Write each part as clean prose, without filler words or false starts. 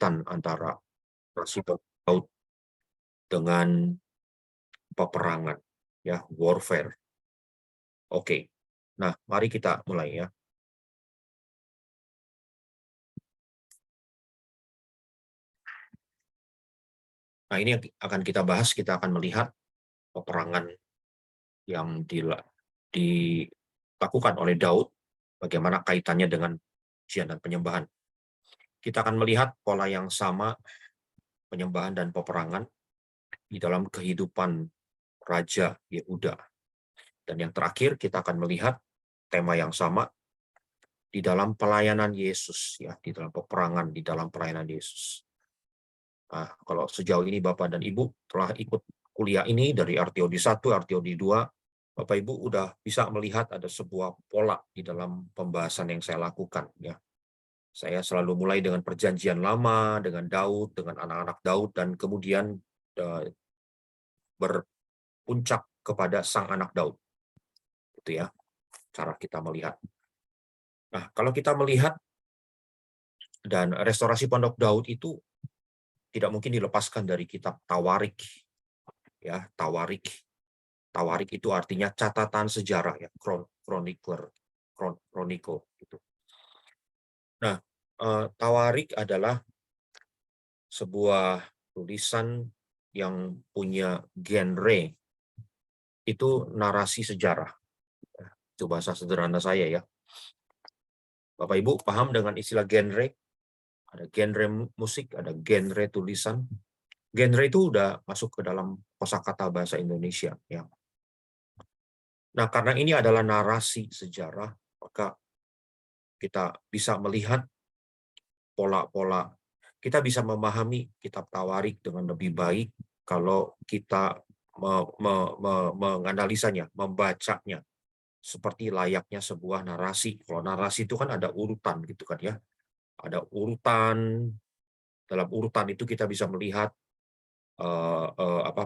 kaitan antara narasi Daud dengan peperangan, ya, warfare. Oke. Nah, mari kita mulai ya. Nah, ini yang akan kita bahas, kita akan melihat peperangan yang dilakukan oleh Daud, bagaimana kaitannya dengan pujian dan penyembahan. Kita akan melihat pola yang sama, penyembahan dan peperangan, di dalam kehidupan Raja Yehuda. Dan yang terakhir, kita akan melihat tema yang sama di dalam pelayanan Yesus, ya, di dalam peperangan, di dalam pelayanan Yesus. Nah, kalau sejauh ini Bapak dan Ibu telah ikut kuliah ini dari RTOD 1, RTOD 2, Bapak Ibu udah bisa melihat ada sebuah pola di dalam pembahasan yang saya lakukan, ya. Saya selalu mulai dengan perjanjian lama, dengan Daud, dengan anak-anak Daud, dan kemudian berpuncak kepada sang anak Daud. Itu ya, cara kita melihat. Nah, kalau kita melihat dan restorasi Pondok Daud itu tidak mungkin dilepaskan dari kitab Tawarik, ya. Tawarik itu artinya catatan sejarah, ya, chronicle gitu. Nah, Tawarik adalah sebuah tulisan yang punya genre itu narasi sejarah. Itu bahasa sederhana saya, ya. Bapak Ibu paham dengan istilah genre? Ada genre musik, ada genre tulisan. Genre itu udah masuk ke dalam kosakata bahasa Indonesia, ya. Nah, karena ini adalah narasi sejarah, maka kita bisa melihat pola-pola. Kita bisa memahami kitab Tawarik dengan lebih baik kalau kita menganalisanya, membacanya seperti layaknya sebuah narasi. Kalau narasi itu kan ada urutan gitu kan, ya. Ada urutan, dalam urutan itu kita bisa melihat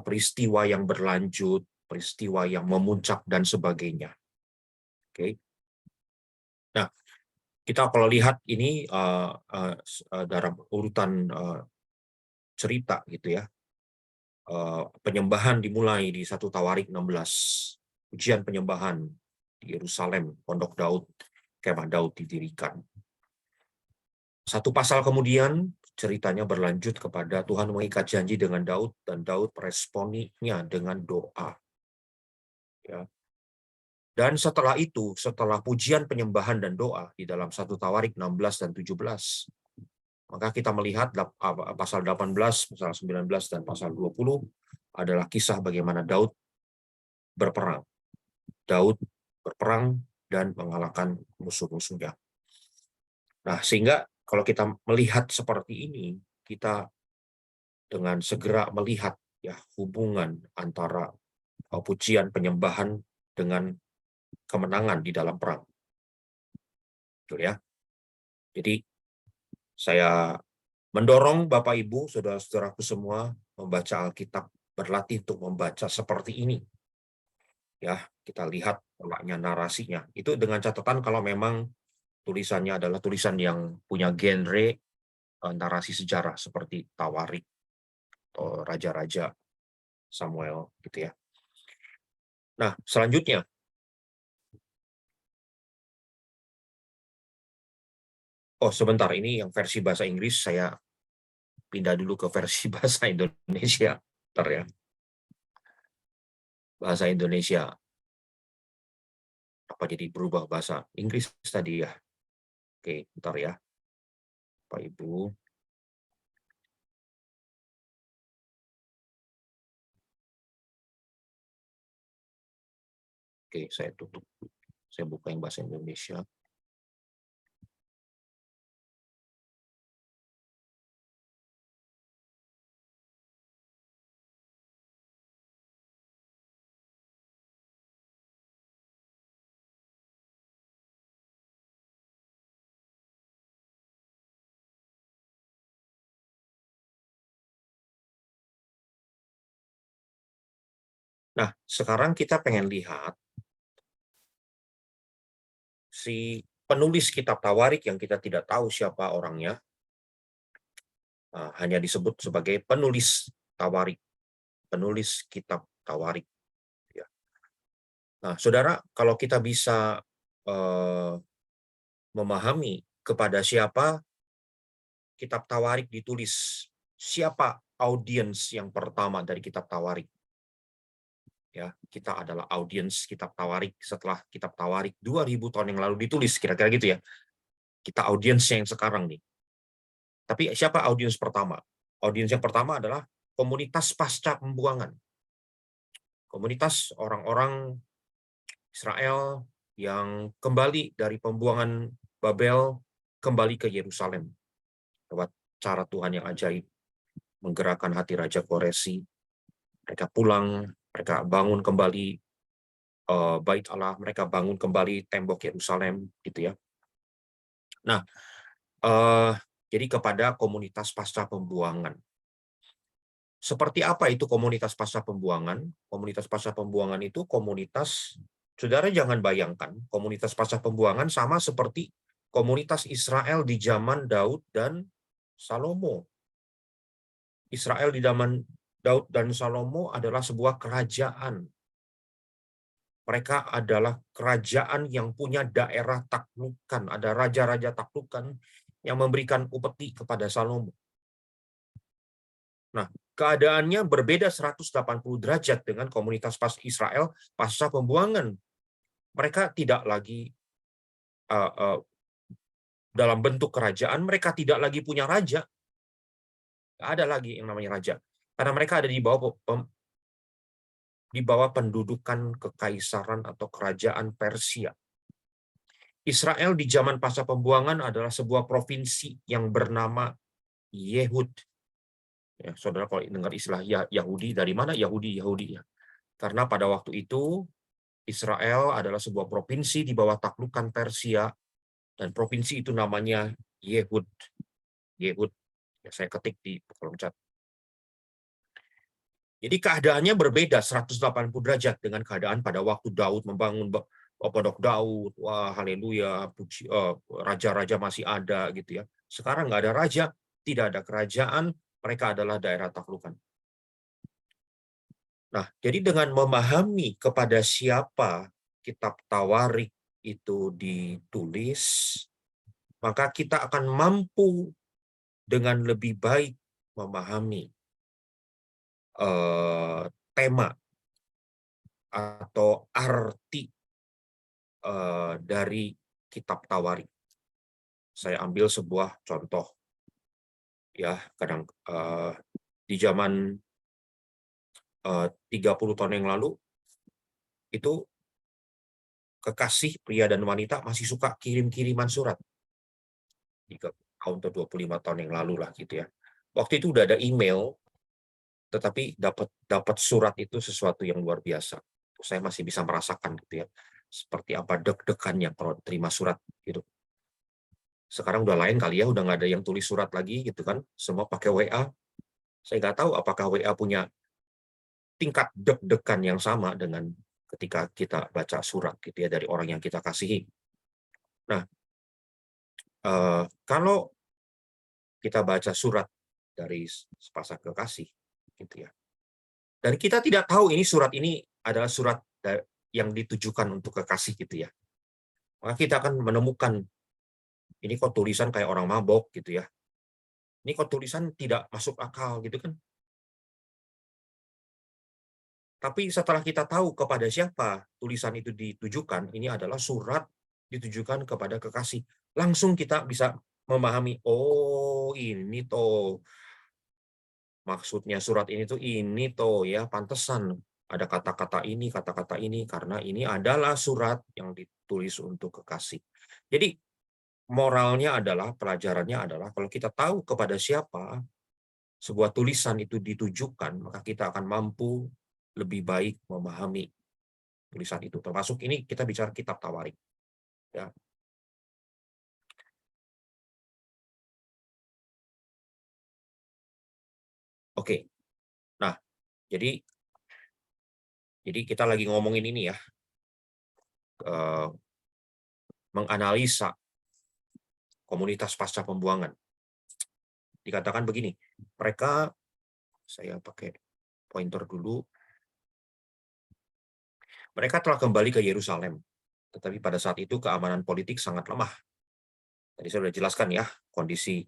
peristiwa yang berlanjut, peristiwa yang memuncak dan sebagainya. Oke. Nah, kita kalau lihat ini dalam urutan cerita gitu, ya. Penyembahan dimulai di 1 Tawarik 16. Ujian penyembahan di Yerusalem, Pondok Daud, kemah Daud didirikan. Satu pasal kemudian ceritanya berlanjut kepada Tuhan mengikat janji dengan Daud, dan Daud meresponinya dengan doa. Ya. Dan setelah itu, setelah pujian, penyembahan, dan doa di dalam 1 Tawarik 16 dan 17, maka kita melihat pasal 18, pasal 19, dan pasal 20 adalah kisah bagaimana Daud berperang. Daud berperang dan mengalahkan musuh-musuhnya. Nah, sehingga kalau kita melihat seperti ini, kita dengan segera melihat, ya, hubungan antara pujian, penyembahan dengan kemenangan di dalam perang. Betul, ya. Jadi saya mendorong Bapak Ibu, saudara-saudaraku semua, membaca Alkitab, berlatih untuk membaca seperti ini. Ya, kita lihat polanya, narasinya. Itu dengan catatan kalau memang tulisannya adalah tulisan yang punya genre narasi sejarah seperti Tawarik atau Raja-Raja Samuel gitu, ya. Nah, selanjutnya sebentar, ini yang versi bahasa Inggris, saya pindah dulu ke versi bahasa Indonesia. Bentar, ya. Bahasa Indonesia apa jadi berubah bahasa Inggris tadi, ya. Oke, bentar, ya, Pak Ibu. Oke, saya tutup. Saya buka yang bahasa Indonesia. Nah, sekarang kita pengen lihat si penulis kitab Tawarik yang kita tidak tahu siapa orangnya. hanya disebut sebagai penulis Tawarik, penulis kitab Tawarik. Ya. Nah, saudara, kalau kita bisa memahami kepada siapa kitab Tawarik ditulis, siapa audiens yang pertama dari kitab Tawarik. Ya, kita adalah audiens kitab Tawarik setelah kitab Tawarik 2000 tahun yang lalu ditulis, kira-kira gitu ya. Kita audiensnya yang sekarang nih. Tapi siapa audiens pertama? Audiens yang pertama adalah komunitas pasca pembuangan. Komunitas orang-orang Israel yang kembali dari pembuangan Babel kembali ke Yerusalem lewat cara Tuhan yang ajaib, menggerakkan hati Raja Koresi. Mereka pulang, mereka bangun kembali Bait Allah, mereka bangun kembali tembok Yerusalem, gitu ya. Nah, jadi kepada komunitas pasca pembuangan. Seperti apa itu komunitas pasca pembuangan? Komunitas pasca pembuangan itu komunitas, saudara jangan bayangkan, komunitas pasca pembuangan sama seperti komunitas Israel di zaman Daud dan Salomo. Israel di zaman Daud dan Salomo adalah sebuah kerajaan. Mereka adalah kerajaan yang punya daerah taklukan. Ada raja-raja taklukan yang memberikan upeti kepada Salomo. Nah, keadaannya berbeda 180 derajat dengan komunitas Israel pasca pembuangan. Mereka tidak lagi dalam bentuk kerajaan, mereka tidak lagi punya raja. Tidak ada lagi yang namanya raja. Karena mereka ada di bawah pendudukan kekaisaran atau kerajaan Persia. Israel di zaman pasca pembuangan adalah sebuah provinsi yang bernama Yehud. Ya, saudara kalau dengar istilah Yahudi, dari mana Yahudi ya? Karena pada waktu itu Israel adalah sebuah provinsi di bawah taklukan Persia, dan provinsi itu namanya Yehud. Yehud. Ya, saya ketik di kolom chat. Jadi keadaannya berbeda 180 derajat dengan keadaan pada waktu Daud membangun Pondok Daud. Wah, haleluya, raja-raja masih ada gitu ya. Sekarang nggak ada raja, tidak ada kerajaan, mereka adalah daerah taklukan. Nah, jadi dengan memahami kepada siapa kitab Tawarik itu ditulis, maka kita akan mampu dengan lebih baik memahami tema atau arti dari kitab Tawarik. Saya ambil sebuah contoh, ya, kadang di zaman 30 tahun yang lalu itu kekasih pria dan wanita masih suka kirim-kiriman surat. 30 tahun atau 25 tahun yang lalu lah gitu ya. Waktu itu udah ada email, tetapi dapat surat itu sesuatu yang luar biasa. Saya masih bisa merasakan gitu ya, seperti apa deg-degannya kalau terima surat gitu. Sekarang udah lain kali ya, udah nggak ada yang tulis surat lagi gitu kan, semua pakai WA. Saya nggak tahu apakah WA punya tingkat deg-degan yang sama dengan ketika kita baca surat gitu ya dari orang yang kita kasihi. Nah, kalau kita baca surat dari sepasang kekasih gitu ya, dan kita tidak tahu ini surat ini adalah surat yang ditujukan untuk kekasih gitu ya, maka kita akan menemukan ini kok tulisan kayak orang mabok gitu ya, ini kok tulisan tidak masuk akal gitu kan. Tapi setelah kita tahu kepada siapa tulisan itu ditujukan, ini adalah surat ditujukan kepada kekasih, langsung kita bisa memahami, oh ini toh maksudnya surat ini tuh ini toh ya, pantesan ada kata-kata ini, karena ini adalah surat yang ditulis untuk kekasih. Jadi moralnya adalah, pelajarannya adalah, kalau kita tahu kepada siapa sebuah tulisan itu ditujukan, maka kita akan mampu lebih baik memahami tulisan itu. Termasuk ini kita bicara kitab Tawarik. Ya. Oke. Nah, jadi kita lagi ngomongin ini ya, menganalisa komunitas pasca pembuangan. Dikatakan begini, mereka, saya pakai pointer dulu, mereka telah kembali ke Yerusalem, tetapi pada saat itu keamanan politik sangat lemah. Tadi saya sudah jelaskan ya, kondisi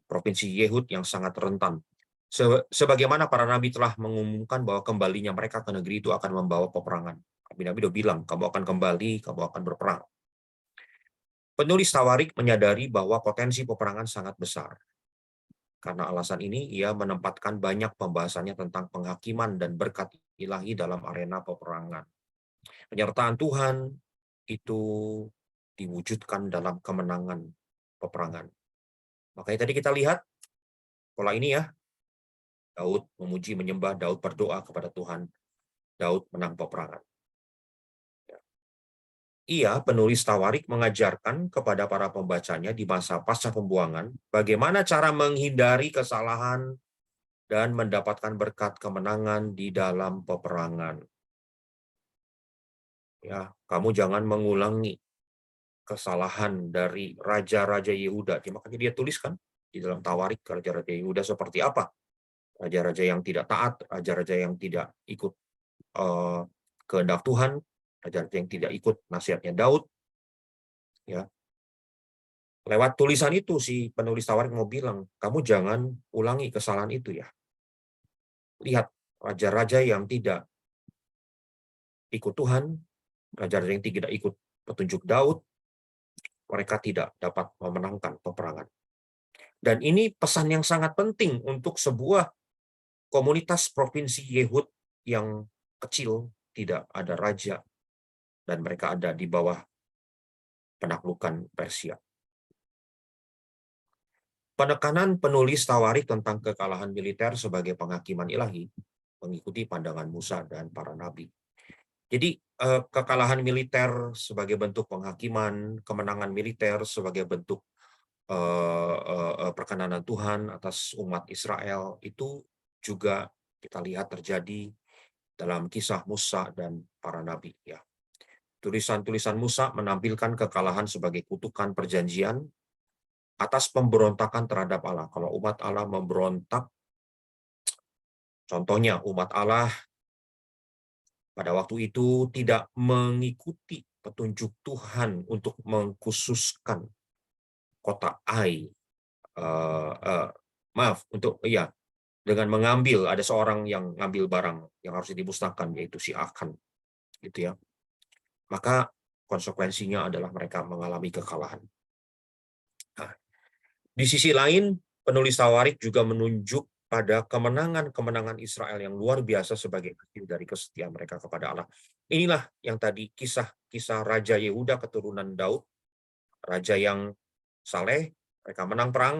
Provinsi Yehud yang sangat rentan. Sebagaimana para nabi telah mengumumkan bahwa kembalinya mereka ke negeri itu akan membawa peperangan. Nabi-nabi sudah bilang, kamu akan kembali, kamu akan berperang. Penulis Tawarik menyadari bahwa potensi peperangan sangat besar. Karena alasan ini, ia menempatkan banyak pembahasannya tentang penghakiman dan berkat ilahi dalam arena peperangan. Penyertaan Tuhan itu diwujudkan dalam kemenangan peperangan. Makanya tadi kita lihat pola ini ya, Daud memuji, menyembah, Daud berdoa kepada Tuhan, Daud menang peperangan. Ia, penulis Tawarik, mengajarkan kepada para pembacanya di masa pasca pembuangan bagaimana cara menghindari kesalahan dan mendapatkan berkat kemenangan di dalam peperangan. Ya, kamu jangan mengulangi kesalahan dari raja-raja Yehuda. Makanya dia tuliskan di dalam Tawarik raja-raja Yehuda seperti apa. Raja-raja yang tidak taat, raja-raja yang tidak ikut kehendak Tuhan, raja-raja yang tidak ikut nasihatnya Daud. Ya, lewat tulisan itu si penulis Tawarik mau bilang, kamu jangan ulangi kesalahan itu ya. Lihat raja-raja yang tidak ikut Tuhan, raja-raja yang tidak ikut petunjuk Daud, mereka tidak dapat memenangkan peperangan. Dan ini pesan yang sangat penting untuk sebuah komunitas provinsi Yehud yang kecil, tidak ada raja, dan mereka ada di bawah penaklukan Persia. Penekanan penulis Tawarik tentang kekalahan militer sebagai penghakiman ilahi mengikuti pandangan Musa dan para nabi. Jadi kekalahan militer sebagai bentuk penghakiman, kemenangan militer sebagai bentuk perkenanan Tuhan atas umat Israel itu juga kita lihat terjadi dalam kisah Musa dan para nabi. Ya. Tulisan-tulisan Musa menampilkan kekalahan sebagai kutukan perjanjian atas pemberontakan terhadap Allah. Kalau umat Allah memberontak, contohnya umat Allah pada waktu itu tidak mengikuti petunjuk Tuhan untuk mengkhususkan kota Ai, dengan mengambil, ada seorang yang ngambil barang yang harus dimusnahkan, yaitu si Akan, gitu ya. Maka konsekuensinya adalah mereka mengalami kekalahan. Nah, di sisi lain, penulis Tawarik juga menunjuk pada kemenangan-kemenangan Israel yang luar biasa sebagai hasil dari kesetiaan mereka kepada Allah. Inilah yang tadi kisah-kisah Raja Yehuda keturunan Daud, raja yang saleh, mereka menang perang,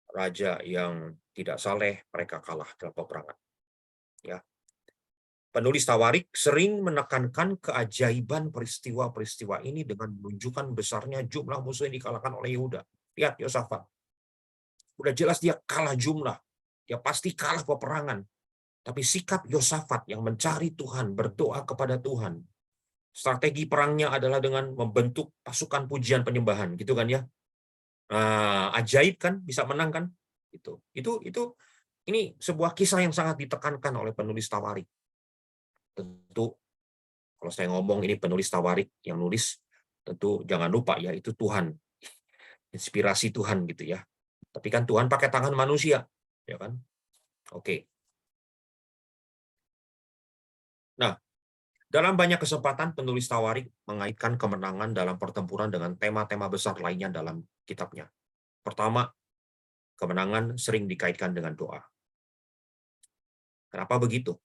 raja yang tidak saleh, mereka kalah dalam peperangan. Ya. Penulis Tawarik sering menekankan keajaiban peristiwa-peristiwa ini dengan menunjukkan besarnya jumlah musuh yang dikalahkan oleh Yehuda. Lihat Yosafat. Udah jelas dia kalah jumlah. Dia pasti kalah peperangan. Tapi sikap Yosafat yang mencari Tuhan, berdoa kepada Tuhan. Strategi perangnya adalah dengan membentuk pasukan pujian penyembahan, gitu kan ya. Ajaib kan, bisa menang kan? Ini sebuah kisah yang sangat ditekankan oleh penulis Tawarik. Tentu kalau saya ngomong ini penulis Tawarik yang nulis, tentu jangan lupa ya, itu Tuhan. Inspirasi Tuhan gitu ya. Tapi kan Tuhan pakai tangan manusia, ya kan? Oke. Nah, dalam banyak kesempatan penulis Tawarik mengaitkan kemenangan dalam pertempuran dengan tema-tema besar lainnya dalam kitabnya. Pertama, kemenangan sering dikaitkan dengan doa. Kenapa begitu?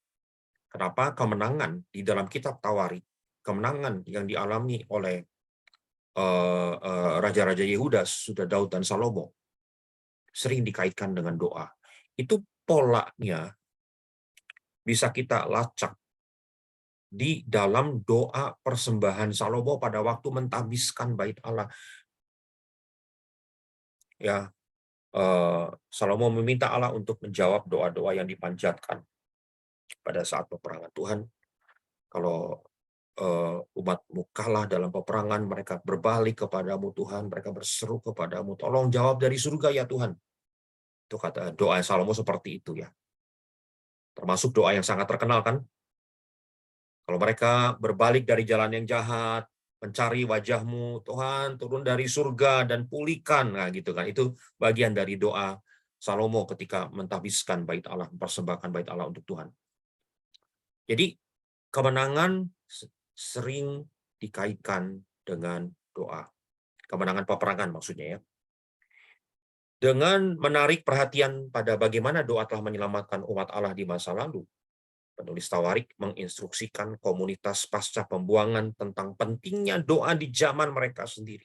Kenapa kemenangan di dalam kitab Tawarik, kemenangan yang dialami oleh raja-raja Yehuda, sudah Daud dan Salomo, sering dikaitkan dengan doa. Itu polanya bisa kita lacak di dalam doa persembahan Salomo pada waktu mentahbiskan bait Allah. Ya, Salomo meminta Allah untuk menjawab doa-doa yang dipanjatkan pada saat peperangan. Tuhan, kalau umatmu kalah dalam peperangan, mereka berbalik kepadamu Tuhan, mereka berseru kepadamu, tolong jawab dari surga ya Tuhan. Itu kata doa Salomo seperti itu ya. Termasuk doa yang sangat terkenal kan. Kalau mereka berbalik dari jalan yang jahat, mencari wajah-Mu, Tuhan, turun dari surga dan pulihkan. Nah, gitu kan. Itu bagian dari doa Salomo ketika mentahbiskan bait Allah, mempersembahkan bait Allah untuk Tuhan. Jadi, kemenangan sering dikaitkan dengan doa. Kemenangan peperangan maksudnya ya. Dengan menarik perhatian pada bagaimana doa telah menyelamatkan umat Allah di masa lalu, penulis Tawarik menginstruksikan komunitas pasca pembuangan tentang pentingnya doa di zaman mereka sendiri.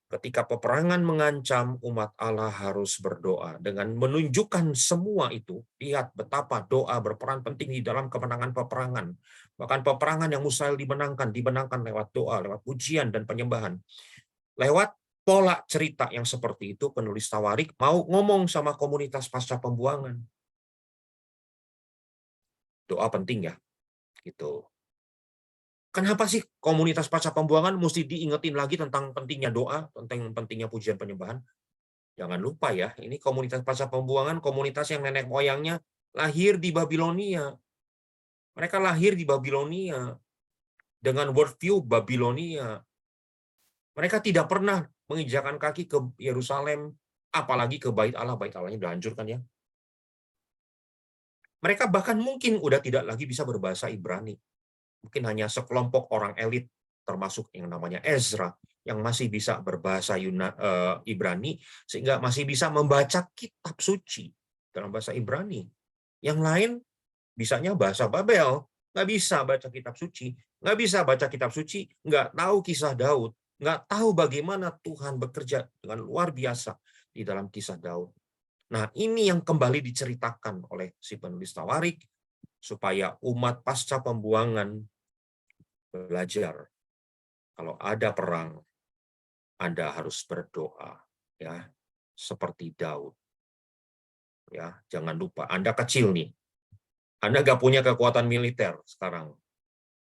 Ketika peperangan mengancam, umat Allah harus berdoa. Dengan menunjukkan semua itu, lihat betapa doa berperan penting di dalam kemenangan peperangan. Bahkan peperangan yang mustahil dimenangkan lewat doa, lewat pujian dan penyembahan. Lewat pola cerita yang seperti itu, penulis Tawarik mau ngomong sama komunitas pasca pembuangan. Doa penting ya, gitu. Kenapa sih komunitas pasca pembuangan mesti diingetin lagi tentang pentingnya doa, tentang pentingnya pujian penyembahan? Jangan lupa ya, ini komunitas pasca pembuangan, komunitas yang nenek moyangnya lahir di Babilonia. Mereka lahir di Babilonia dengan worldview Babilonia. Mereka tidak pernah menginjakan kaki ke Yerusalem, apalagi ke Bait Allah. Bait Allahnya dihancurkan ya. Mereka bahkan mungkin udah tidak lagi bisa berbahasa Ibrani. Mungkin hanya sekelompok orang elit, termasuk yang namanya Ezra, yang masih bisa berbahasa Ibrani, sehingga masih bisa membaca kitab suci dalam bahasa Ibrani. Yang lain bisanya bahasa Babel, nggak bisa baca kitab suci, nggak bisa baca kitab suci, nggak tahu kisah Daud, nggak tahu bagaimana Tuhan bekerja dengan luar biasa di dalam kisah Daud. Nah, ini yang kembali diceritakan oleh si penulis Tawarik, supaya umat pasca pembuangan belajar. Kalau ada perang, Anda harus berdoa, ya, seperti Daud. Ya, jangan lupa, Anda kecil nih. Anda nggak punya kekuatan militer sekarang.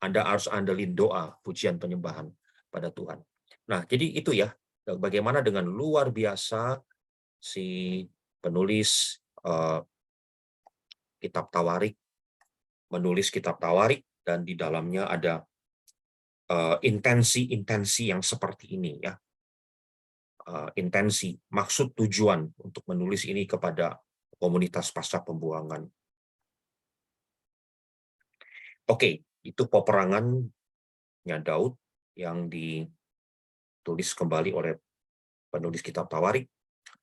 Anda harus andelin doa, pujian penyembahan pada Tuhan. Nah, jadi itu ya, bagaimana dengan luar biasa si penulis kitab Tawarik menulis kitab Tawarik, dan di dalamnya ada intensi-intensi yang seperti ini ya. Intensi, maksud, tujuan untuk menulis ini kepada komunitas pasca pembuangan. Oke, itu peperangannya Daud yang ditulis kembali oleh penulis kitab Tawarik.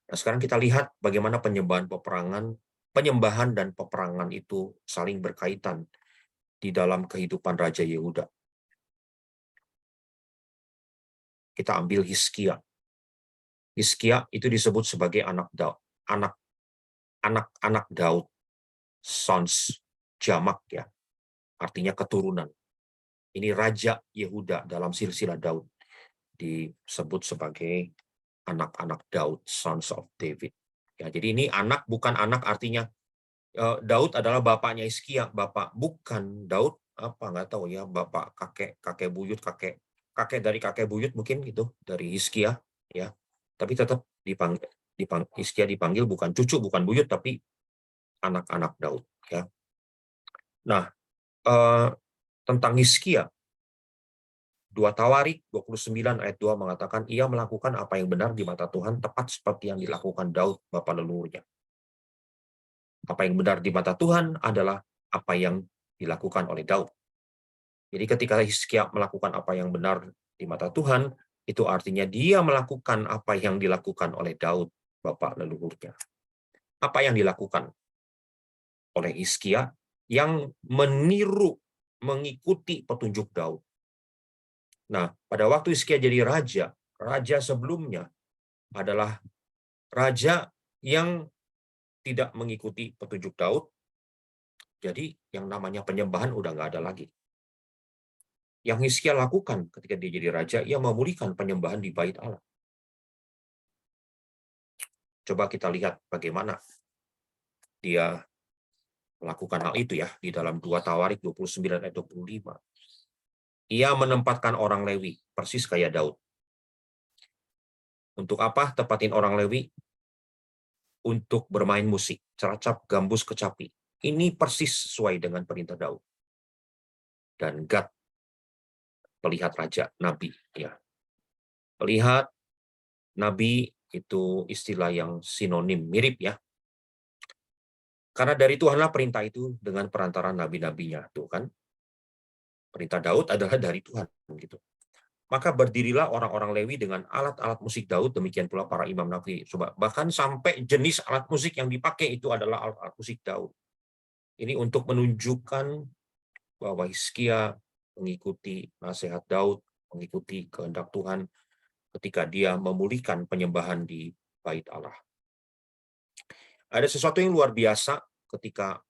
Nah, sekarang kita lihat bagaimana penyembahan dan peperangan itu saling berkaitan di dalam kehidupan Raja Yehuda. Kita ambil Hizkia. Hizkia itu disebut sebagai anak Daud, sons, jamak ya, artinya keturunan. Ini Raja Yehuda dalam silsilah Daud disebut sebagai anak-anak Daud, sons of David. Ya, jadi ini anak bukan anak artinya Daud adalah bapaknya Hizkia, bapak bukan Daud apa nggak tahu ya, bapak kakek buyut, kakek dari kakek buyut mungkin gitu dari Hizkia ya. Tapi tetap Hizkia dipanggil bukan cucu, bukan buyut, tapi anak-anak Daud ya. Nah, tentang Hizkia, 2 Tawarik 29 ayat 2 mengatakan ia melakukan apa yang benar di mata Tuhan, tepat seperti yang dilakukan Daud bapa leluhurnya. Apa yang benar di mata Tuhan adalah apa yang dilakukan oleh Daud. Jadi ketika Hizkia melakukan apa yang benar di mata Tuhan, itu artinya dia melakukan apa yang dilakukan oleh Daud bapak leluhurnya. Apa yang dilakukan oleh Hizkia? Yang meniru, mengikuti petunjuk Daud. Nah, pada waktu Hizkia jadi raja sebelumnya adalah raja yang tidak mengikuti petunjuk Daud. Jadi yang namanya penyembahan udah nggak ada lagi. Yang Hizkia lakukan ketika dia jadi raja, ia memulihkan penyembahan di bait Allah. Coba kita lihat bagaimana dia melakukan hal itu ya di dalam 2 Tawarik 29 ayat 25. Ia menempatkan orang Lewi, persis kayak Daud. Untuk apa tempatin orang Lewi? untuk bermain musik, ceracap, gambus, kecapi. Ini persis sesuai dengan perintah Daud. Dan Gad, pelihat raja, nabi. Ya. Pelihat, nabi itu istilah yang sinonim, mirip ya. Karena dari Tuhanlah perintah itu dengan perantara nabi-nabinya. Tuh kan, perintah Daud adalah dari Tuhan. Gitu. Maka berdirilah orang-orang Lewi dengan alat-alat musik Daud, demikian pula para imam nabi. Coba, bahkan sampai jenis alat musik yang dipakai itu adalah alat-alat musik Daud. Ini untuk menunjukkan bahwa Hizkia mengikuti nasihat Daud, mengikuti kehendak Tuhan ketika dia memulihkan penyembahan di Bait Allah. Ada sesuatu yang luar biasa ketika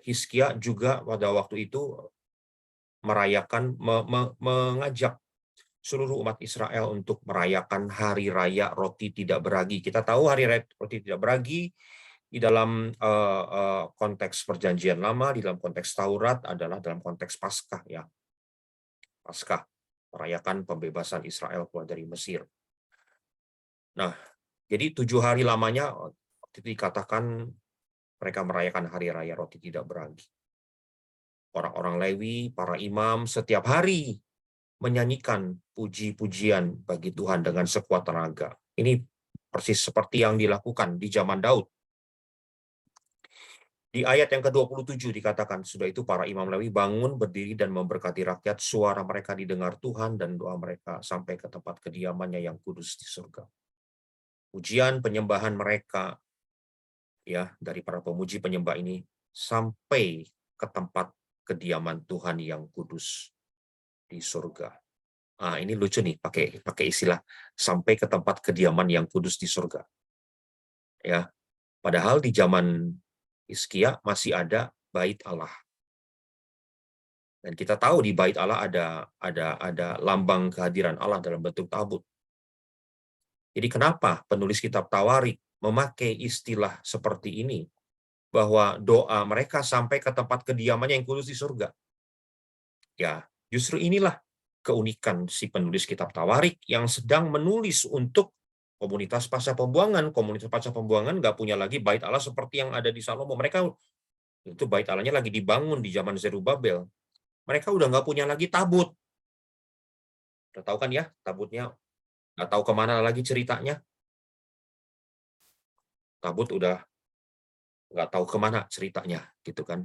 Hizkia juga pada waktu itu merayakan, mengajak seluruh umat Israel untuk merayakan hari raya roti tidak beragi. Kita tahu hari raya roti tidak beragi di dalam konteks perjanjian lama, di dalam konteks Taurat adalah dalam konteks Paskah ya. Paskah, merayakan pembebasan Israel keluar dari Mesir. Nah, jadi 7 hari lamanya itu dikatakan mereka merayakan hari raya roti tidak beragi. Orang-orang Lewi, para imam setiap hari menyanyikan puji-pujian bagi Tuhan dengan sekuat tenaga. Ini persis seperti yang dilakukan di zaman Daud. Di ayat yang ke-27 dikatakan, sudah itu para imam Lewi bangun, berdiri dan memberkati rakyat, suara mereka didengar Tuhan dan doa mereka sampai ke tempat kediamannya yang kudus di surga. Pujian penyembahan mereka ya dari para pemuji penyembah ini sampai ke tempat kediaman Tuhan yang kudus di surga. Ah, ini lucu nih pakai istilah sampai ke tempat kediaman yang kudus di surga. Ya. Padahal di zaman Hizkia masih ada Bait Allah. Dan kita tahu di Bait Allah ada lambang kehadiran Allah dalam bentuk tabut. Jadi kenapa penulis kitab Tawarik memakai istilah seperti ini bahwa doa mereka sampai ke tempat kediamannya yang kudus di surga? Ya, justru inilah keunikan si penulis kitab Tawarik yang sedang menulis untuk komunitas pasca pembuangan. Komunitas pasca pembuangan nggak punya lagi Bait Allah seperti yang ada di Salomo. Mereka itu Bait Allahnya lagi dibangun di zaman Zerubabel. Mereka udah nggak punya lagi tabut. Udah tahu kan ya tabutnya? Nggak tahu kemana lagi ceritanya. Tabut udah nggak tahu kemana ceritanya, gitu kan?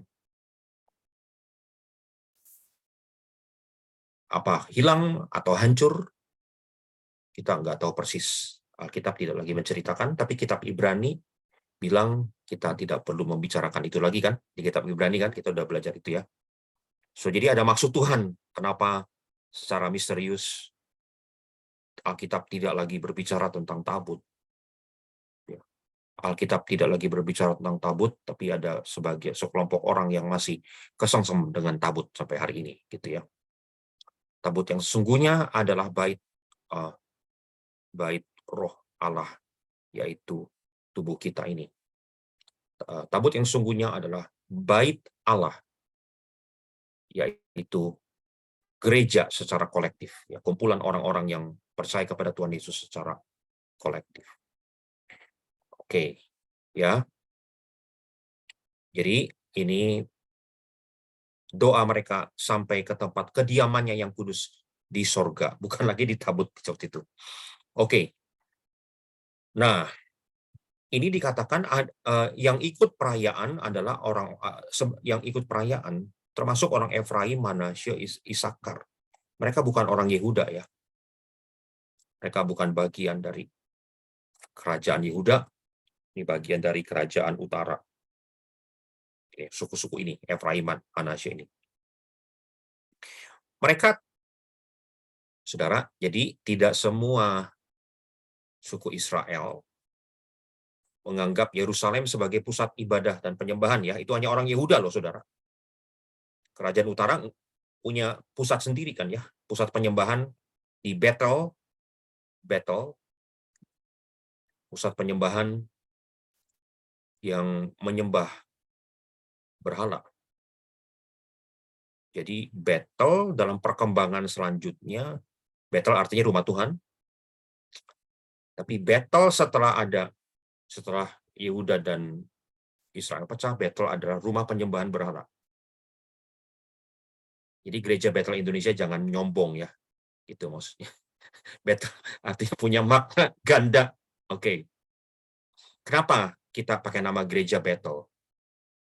Apa hilang atau hancur? Kita nggak tahu persis. Alkitab tidak lagi menceritakan, tapi kitab Ibrani bilang kita tidak perlu membicarakan itu lagi kan? Di kitab Ibrani kan kita udah belajar itu ya. So jadi ada maksud Tuhan kenapa secara misterius Alkitab tidak lagi berbicara tentang tabut. Alkitab tidak lagi berbicara tentang tabut, tapi ada sekelompok orang yang masih kesengsem dengan tabut sampai hari ini, gitu ya. Tabut yang sesungguhnya adalah bait roh Allah, yaitu tubuh kita ini. Tabut yang sesungguhnya adalah bait Allah, yaitu gereja secara kolektif, ya, kumpulan orang-orang yang percaya kepada Tuhan Yesus secara kolektif. Oke, ya. Jadi ini doa mereka sampai ke tempat kediamannya yang kudus di sorga, bukan lagi di tabut seperti itu. Oke. Nah, ini dikatakan yang ikut perayaan adalah yang ikut perayaan termasuk orang Efraim, Manasye, Isakar. Mereka bukan orang Yehuda ya. Mereka bukan bagian dari kerajaan Yehuda, ini bagian dari kerajaan utara. Suku-suku ini, Efraiman, Manasye ini. Mereka, saudara, jadi tidak semua suku Israel menganggap Yerusalem sebagai pusat ibadah dan penyembahan ya. Itu hanya orang Yehuda loh, saudara. Kerajaan utara punya pusat sendiri kan ya. Pusat penyembahan di Betel, pusat penyembahan yang menyembah berhala. Jadi Betel dalam perkembangan selanjutnya, Betel artinya rumah Tuhan. Tapi battle setelah Yehuda dan Israel pecah, Bethel adalah rumah penyembahan berhala. Jadi gereja Bethel Indonesia jangan nyombong ya, itu maksudnya. Bethel artinya punya makna ganda. Oke. Kenapa kita pakai nama gereja Bethel?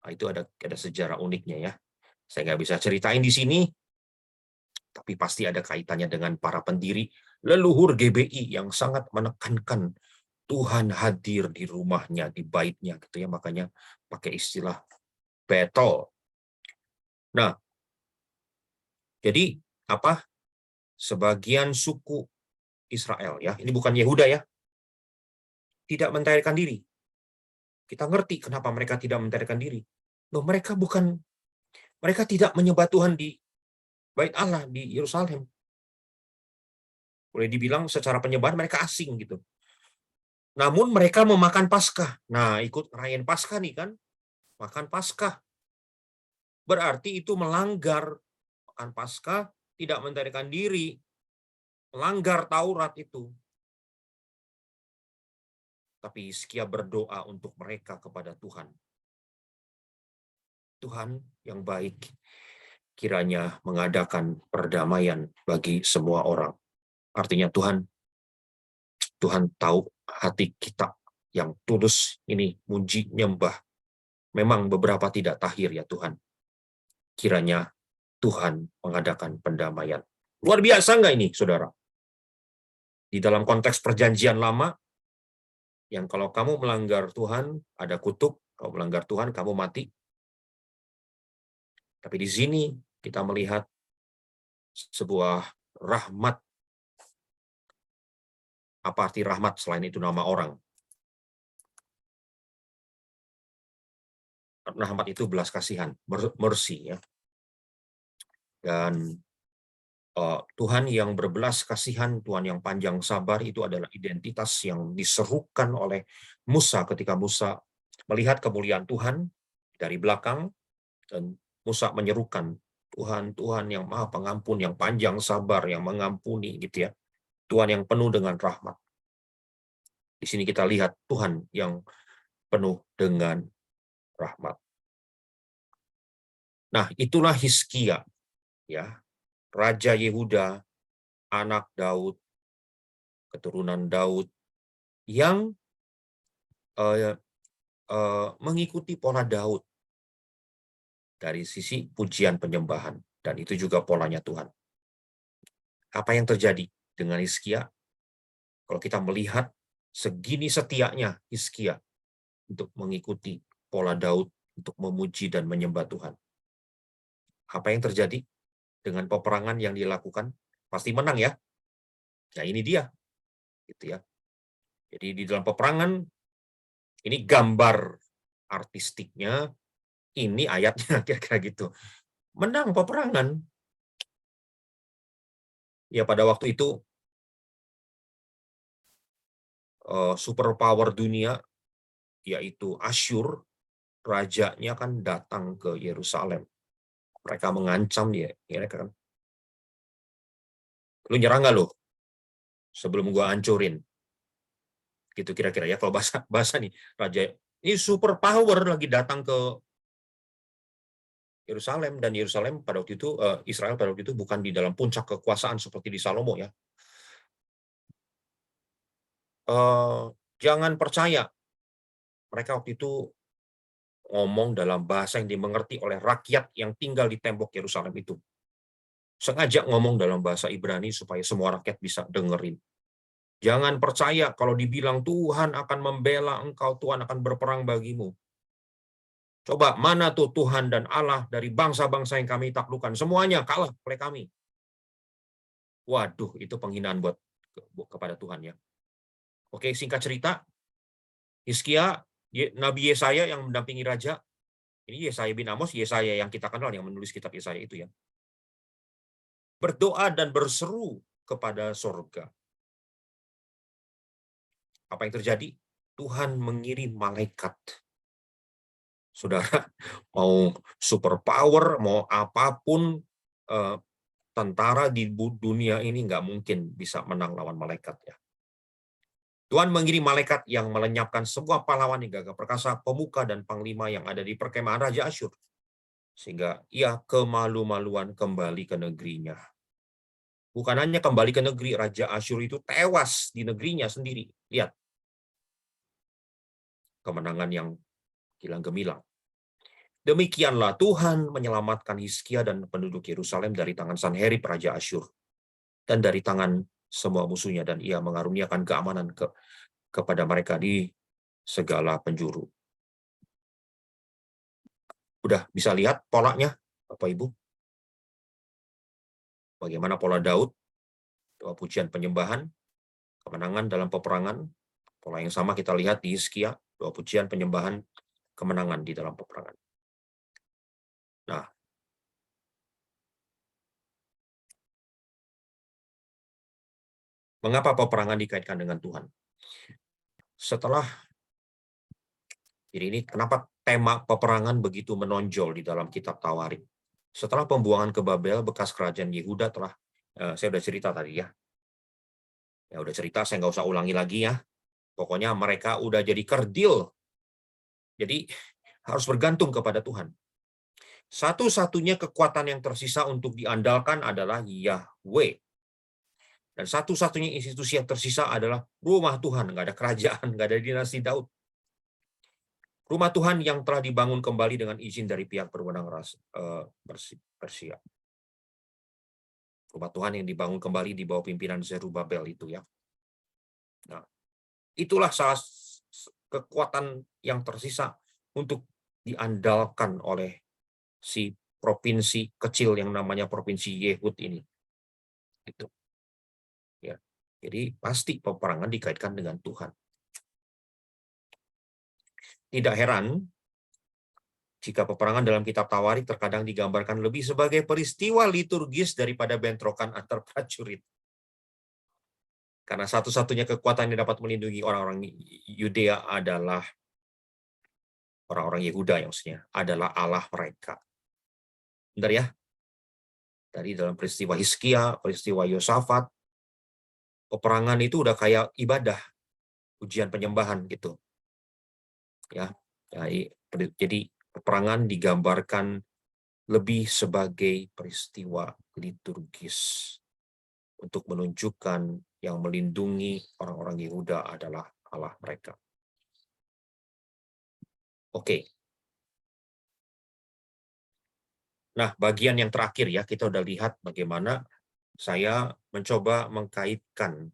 Nah, itu ada sejarah uniknya ya. Saya nggak bisa ceritain di sini, tapi pasti ada kaitannya dengan para pendiri leluhur GBI yang sangat menekankan Tuhan hadir di rumahnya, di baitnya gitu ya. Makanya pakai istilah Bethel. Nah, jadi apa? Sebagian suku Israel ya, ini bukan Yehuda ya, tidak mentahirkan diri. Kita ngerti kenapa mereka tidak mentahirkan diri. Loh, mereka tidak menyembah Tuhan di Bait Allah di Yerusalem. Boleh dibilang secara penyembahan mereka asing gitu. Namun mereka memakan Paskah. Nah, ikut ngerayain Paskah nih kan, makan Paskah. Berarti itu melanggar makan Paskah, tidak mentahirkan diri, melanggar Taurat itu. Tapi Hizkia berdoa untuk mereka kepada Tuhan. Tuhan yang baik, kiranya mengadakan perdamaian bagi semua orang. Artinya Tuhan tahu hati kita yang tulus ini muji nyembah. Memang beberapa tidak tahir ya Tuhan. Kiranya Tuhan mengadakan pendamaian. Luar biasa nggak ini, saudara? Di dalam konteks perjanjian lama, yang kalau kamu melanggar Tuhan, ada kutuk, kalau melanggar Tuhan, kamu mati. Tapi di sini kita melihat sebuah rahmat. Apa arti rahmat selain itu nama orang? Rahmat itu belas kasihan, mercy ya. Dan Tuhan yang berbelas kasihan, Tuhan yang panjang sabar itu adalah identitas yang diserukan oleh Musa ketika Musa melihat kemuliaan Tuhan dari belakang, dan Musa menyerukan, Tuhan, Tuhan yang maha pengampun, yang panjang sabar, yang mengampuni gitu ya. Tuhan yang penuh dengan rahmat. Di sini kita lihat Tuhan yang penuh dengan rahmat. Nah, itulah Hizkia ya, Raja Yehuda, anak Daud, keturunan Daud yang mengikuti pola Daud dari sisi pujian penyembahan, dan itu juga polanya Tuhan. Apa yang terjadi dengan Hizkia? Kalau kita melihat segini setianya Hizkia untuk mengikuti pola Daud untuk memuji dan menyembah Tuhan. Apa yang terjadi dengan peperangan yang dilakukan? Pasti menang ya. Nah, ini dia. Gitu ya. Jadi di dalam peperangan ini gambar artistiknya, ini ayatnya kira-kira gitu. Menang peperangan. Ya pada waktu itu superpower dunia yaitu Asyur, rajanya kan datang ke Yerusalem. Mereka mengancam dia, mereka kan, lu nyerang nggak lu sebelum gua hancurin? Gitu kira-kira ya, kalau bahasa nih, raja ini superpower lagi datang ke Yerusalem, dan Yerusalem pada waktu itu, Israel pada waktu itu bukan di dalam puncak kekuasaan seperti di Salomo ya. Jangan percaya mereka waktu itu ngomong dalam bahasa yang dimengerti oleh rakyat yang tinggal di tembok Yerusalem itu. Sengaja ngomong dalam bahasa Ibrani supaya semua rakyat bisa dengerin. Jangan percaya kalau dibilang Tuhan akan membela engkau, Tuhan akan berperang bagimu. Coba mana tuh Tuhan dan Allah dari bangsa-bangsa yang kami taklukkan? Semuanya kalah oleh kami. Waduh, itu penghinaan kepada Tuhan ya. Oke, singkat cerita, Hizkia, Nabi Yesaya yang mendampingi raja, ini Yesaya bin Amos, Yesaya yang kita kenal yang menulis kitab Yesaya itu ya, berdoa dan berseru kepada surga. Apa yang terjadi? Tuhan mengirim malaikat. Saudara, mau superpower, mau apapun, tentara di dunia ini nggak mungkin bisa menang lawan malaikat ya. Tuhan mengirim malaikat yang melenyapkan semua pahlawan yang gagah perkasa, pemuka dan panglima yang ada di perkemahan Raja Asyur, sehingga ia kemalu-maluan kembali ke negerinya. Bukan hanya kembali ke negeri, Raja Asyur itu tewas di negerinya sendiri. Lihat, kemenangan yang hilang gemilang. Demikianlah Tuhan menyelamatkan Hizkia dan penduduk Yerusalem dari tangan Sanherib Raja Asyur dan dari tangan semua musuhnya, dan ia mengaruniakan keamanan kepada mereka di segala penjuru. Udah bisa lihat polanya, Bapak Ibu? Bagaimana pola Daud, doa pujian penyembahan, kemenangan dalam peperangan. Pola yang sama kita lihat di Hizkia, doa pujian penyembahan, kemenangan di dalam peperangan. Nah, mengapa peperangan dikaitkan dengan Tuhan? Jadi ini kenapa tema peperangan begitu menonjol di dalam kitab Tawarik? Setelah pembuangan ke Babel, bekas kerajaan Yehuda telah, saya udah cerita tadi ya. Ya udah cerita, saya nggak usah ulangi lagi ya. Pokoknya mereka udah jadi kerdil. Jadi harus bergantung kepada Tuhan. Satu-satunya kekuatan yang tersisa untuk diandalkan adalah Yahweh. Dan satu-satunya institusi yang tersisa adalah rumah Tuhan. Nggak ada kerajaan, nggak ada dinasti Daud. Rumah Tuhan yang telah dibangun kembali dengan izin dari pihak berwenang Persia. Rumah Tuhan yang dibangun kembali di bawah pimpinan Zerubabel itu ya. Nah, itulah salah kekuatan yang tersisa untuk diandalkan oleh si provinsi kecil yang namanya provinsi Yehud ini. Gitu. Ya. Jadi pasti peperangan dikaitkan dengan Tuhan. Tidak heran jika peperangan dalam kitab Tawarik terkadang digambarkan lebih sebagai peristiwa liturgis daripada bentrokan antar prajurit. Karena satu-satunya kekuatan yang dapat melindungi orang-orang Yudea adalah orang-orang Yehuda, yang maksudnya adalah Allah mereka. Bentar ya. Dari dalam peristiwa Hizkia, peristiwa Yosafat, peperangan itu udah kayak ibadah, ujian penyembahan gitu. Ya. Jadi peperangan digambarkan lebih sebagai peristiwa liturgis untuk menunjukkan yang melindungi orang-orang Yehuda adalah Allah mereka. Oke. Nah, bagian yang terakhir ya, kita udah lihat bagaimana saya mencoba mengkaitkan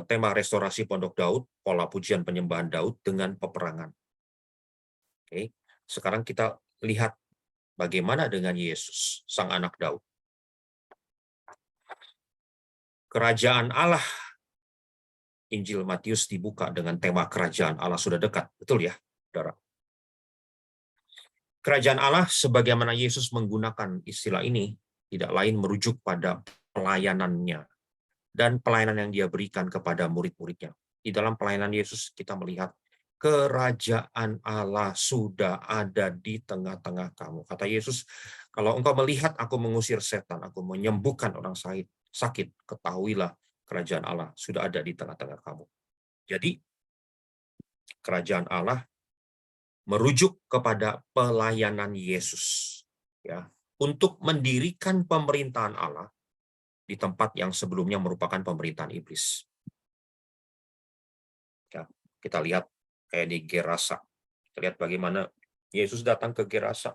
tema restorasi Pondok Daud, pola pujian penyembahan Daud dengan peperangan. Oke. Sekarang kita lihat bagaimana dengan Yesus, sang anak Daud. Kerajaan Allah, Injil Matius dibuka dengan tema kerajaan Allah sudah dekat. Betul ya, saudara? Kerajaan Allah, sebagaimana Yesus menggunakan istilah ini, tidak lain merujuk pada pelayanannya dan pelayanan yang dia berikan kepada murid-muridnya. Di dalam pelayanan Yesus kita melihat kerajaan Allah sudah ada di tengah-tengah kamu. Kata Yesus, kalau engkau melihat aku mengusir setan, aku menyembuhkan orang sakit, ketahuilah kerajaan Allah sudah ada di tengah-tengah kamu. Jadi, kerajaan Allah merujuk kepada pelayanan Yesus, ya, untuk mendirikan pemerintahan Allah di tempat yang sebelumnya merupakan pemerintahan iblis. Ya, kita lihat kayak di Gerasa. Kita lihat bagaimana Yesus datang ke Gerasa.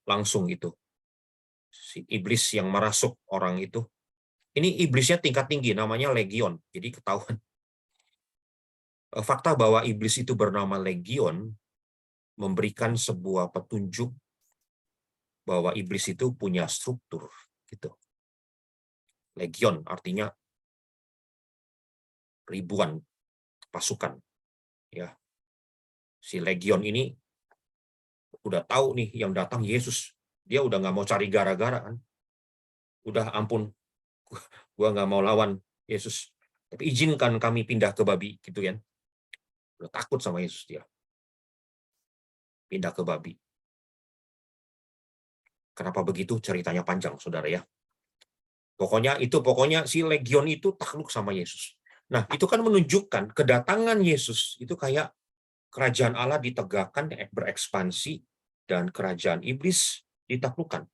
Langsung itu si iblis yang merasuk orang itu. Ini iblisnya tingkat tinggi, namanya Legion. Jadi ketahuan. Fakta bahwa iblis itu bernama Legion memberikan sebuah petunjuk bahwa iblis itu punya struktur gitu. Legion artinya ribuan pasukan, ya. Si Legion ini udah tahu nih yang datang Yesus, dia udah nggak mau cari gara-gara kan, udah ampun, gua nggak mau lawan Yesus, tapi izinkan kami pindah ke babi gitu kan, udah takut sama Yesus, dia pindah ke babi. Kenapa begitu? Ceritanya panjang, saudara ya. Pokoknya si legion itu takluk sama Yesus. Nah, itu kan menunjukkan kedatangan Yesus itu kayak kerajaan Allah ditegakkan, berekspansi, dan kerajaan iblis ditaklukkan.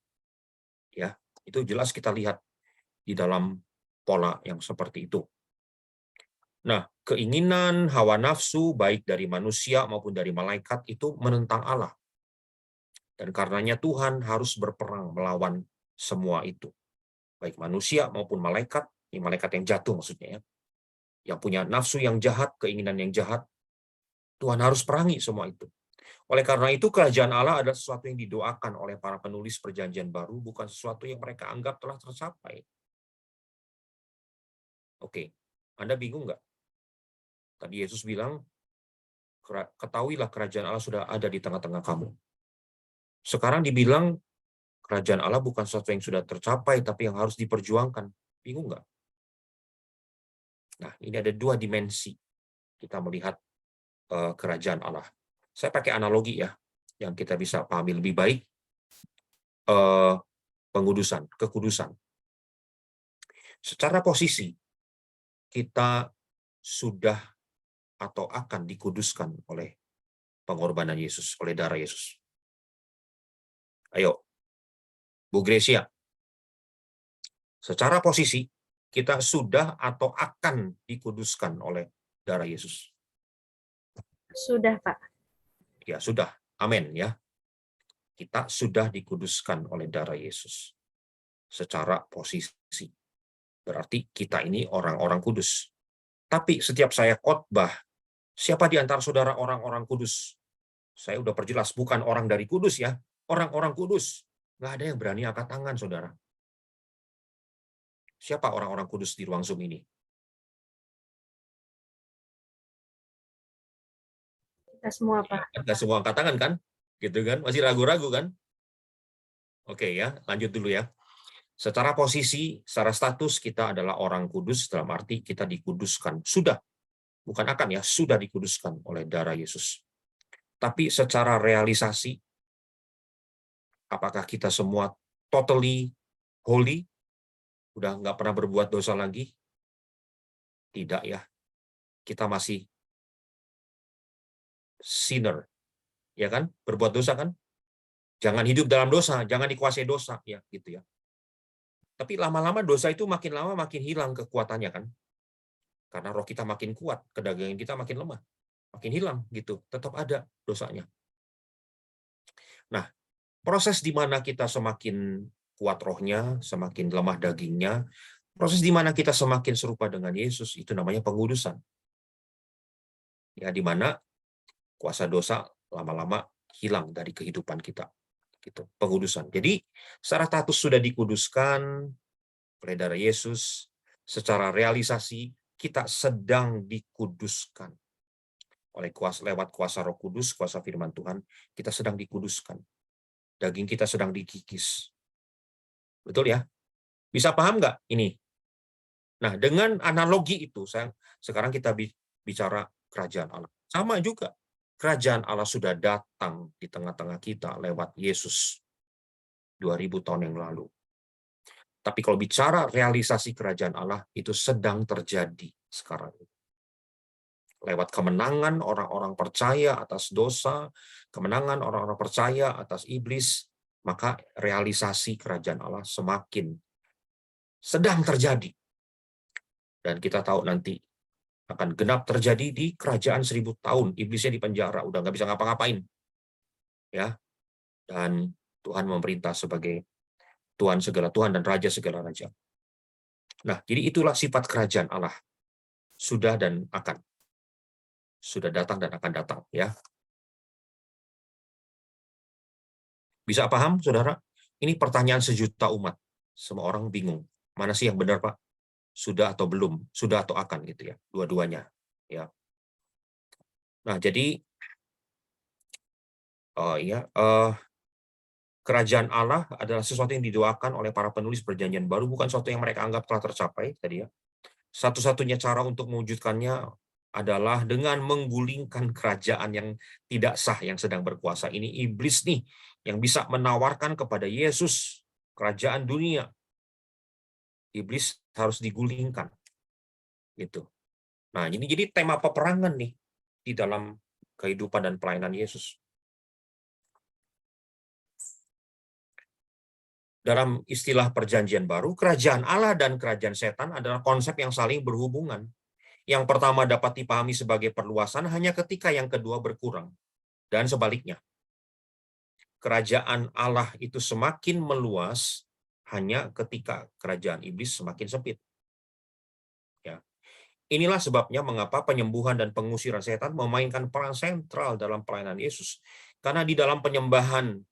Ya, itu jelas kita lihat di dalam pola yang seperti itu. Nah, keinginan, hawa nafsu, baik dari manusia maupun dari malaikat, itu menentang Allah. Dan karenanya Tuhan harus berperang melawan semua itu. Baik manusia maupun malaikat, ini malaikat yang jatuh maksudnya ya, yang punya nafsu yang jahat, keinginan yang jahat, Tuhan harus perangi semua itu. Oleh karena itu, kerajaan Allah adalah sesuatu yang didoakan oleh para penulis Perjanjian Baru, bukan sesuatu yang mereka anggap telah tercapai. Oke, Anda bingung nggak? Tadi Yesus bilang, ketahuilah kerajaan Allah sudah ada di tengah-tengah kamu. Sekarang dibilang, kerajaan Allah bukan sesuatu yang sudah tercapai, tapi yang harus diperjuangkan. Bingung nggak? Nah, ini ada dua dimensi kita melihat kerajaan Allah. Saya pakai analogi ya, yang kita bisa pahami lebih baik, kekudusan. Secara posisi, kita sudah atau akan dikuduskan oleh pengorbanan Yesus, oleh darah Yesus. Ayo, Bu Grecia. Secara posisi, kita sudah atau akan dikuduskan oleh darah Yesus. Sudah, Pak. Ya, sudah. Amin ya. Kita sudah dikuduskan oleh darah Yesus. Secara posisi. Berarti kita ini orang-orang kudus. Tapi setiap saya khotbah, siapa di antara saudara orang-orang kudus? Saya udah perjelas, bukan orang dari kudus ya. Orang-orang kudus. Nggak ada yang berani angkat tangan, saudara. Siapa orang-orang kudus di ruang Zoom ini? Kita semua, Pak. Nggak semua angkat tangan kan? Gitu kan? Masih ragu-ragu kan? Oke ya, lanjut dulu ya. Secara posisi, secara status kita adalah orang kudus, dalam arti kita dikuduskan. Sudah, bukan akan ya, sudah dikuduskan oleh darah Yesus. Tapi secara realisasi, apakah kita semua totally holy? Udah nggak pernah berbuat dosa lagi? Tidak ya. Kita masih sinner. Ya kan? Berbuat dosa kan? Jangan hidup dalam dosa, jangan dikuasai dosa. Ya, gitu ya. Tapi lama-lama dosa itu makin lama makin hilang kekuatannya kan? Karena roh kita makin kuat, kedagingan kita makin lemah. Makin hilang gitu. Tetap ada dosanya. Nah, proses di mana kita semakin kuat rohnya, semakin lemah dagingnya, proses di mana kita semakin serupa dengan Yesus, itu namanya pengudusan. Ya, di mana kuasa dosa lama-lama hilang dari kehidupan kita. Gitu, pengudusan. Jadi, secara status sudah dikuduskan oleh darah Yesus, secara realisasi kita sedang dikuduskan oleh lewat kuasa Roh Kudus, kuasa firman Tuhan, kita sedang dikuduskan. Daging kita sedang dikikis. Betul ya? Bisa paham nggak ini? Nah, dengan analogi itu, sekarang kita bicara kerajaan Allah. Sama juga, kerajaan Allah sudah datang di tengah-tengah kita lewat Yesus 2000 tahun yang lalu. Tapi kalau bicara realisasi kerajaan Allah, itu sedang terjadi sekarang. Lewat kemenangan orang-orang percaya atas dosa, kemenangan orang-orang percaya atas iblis, maka realisasi kerajaan Allah semakin sedang terjadi. Dan kita tahu nanti akan genap terjadi di kerajaan 1000 tahun. Iblisnya di penjara, udah nggak bisa ngapa-ngapain. Ya, dan Tuhan memerintah sebagai Tuhan segala Tuhan dan Raja segala Raja. Nah, jadi itulah sifat kerajaan Allah. Sudah dan akan. Sudah datang dan akan datang. Ya. Bisa paham, saudara? Ini pertanyaan sejuta umat. Semua orang bingung. Mana sih yang benar, Pak? Sudah atau belum? Sudah atau akan, gitu ya. Dua-duanya. Ya. Nah, jadi kerajaan Allah adalah sesuatu yang didoakan oleh para penulis Perjanjian Baru, bukan sesuatu yang mereka anggap telah tercapai tadi ya. Satu-satunya cara untuk mewujudkannya adalah dengan menggulingkan kerajaan yang tidak sah yang sedang berkuasa. Ini iblis nih yang bisa menawarkan kepada Yesus kerajaan dunia. iblis harus digulingkan. Gitu. Nah, ini jadi tema peperangan nih di dalam kehidupan dan pelayanan Yesus. Dalam istilah perjanjian baru, kerajaan Allah dan kerajaan setan adalah konsep yang saling berhubungan. Yang pertama dapat dipahami sebagai perluasan hanya ketika yang kedua berkurang. Dan sebaliknya, kerajaan Allah itu semakin meluas hanya ketika kerajaan iblis semakin sempit. Ya. Inilah sebabnya mengapa penyembuhan dan pengusiran setan memainkan peran sentral dalam pelayanan Yesus. Karena di dalam penyembuhan,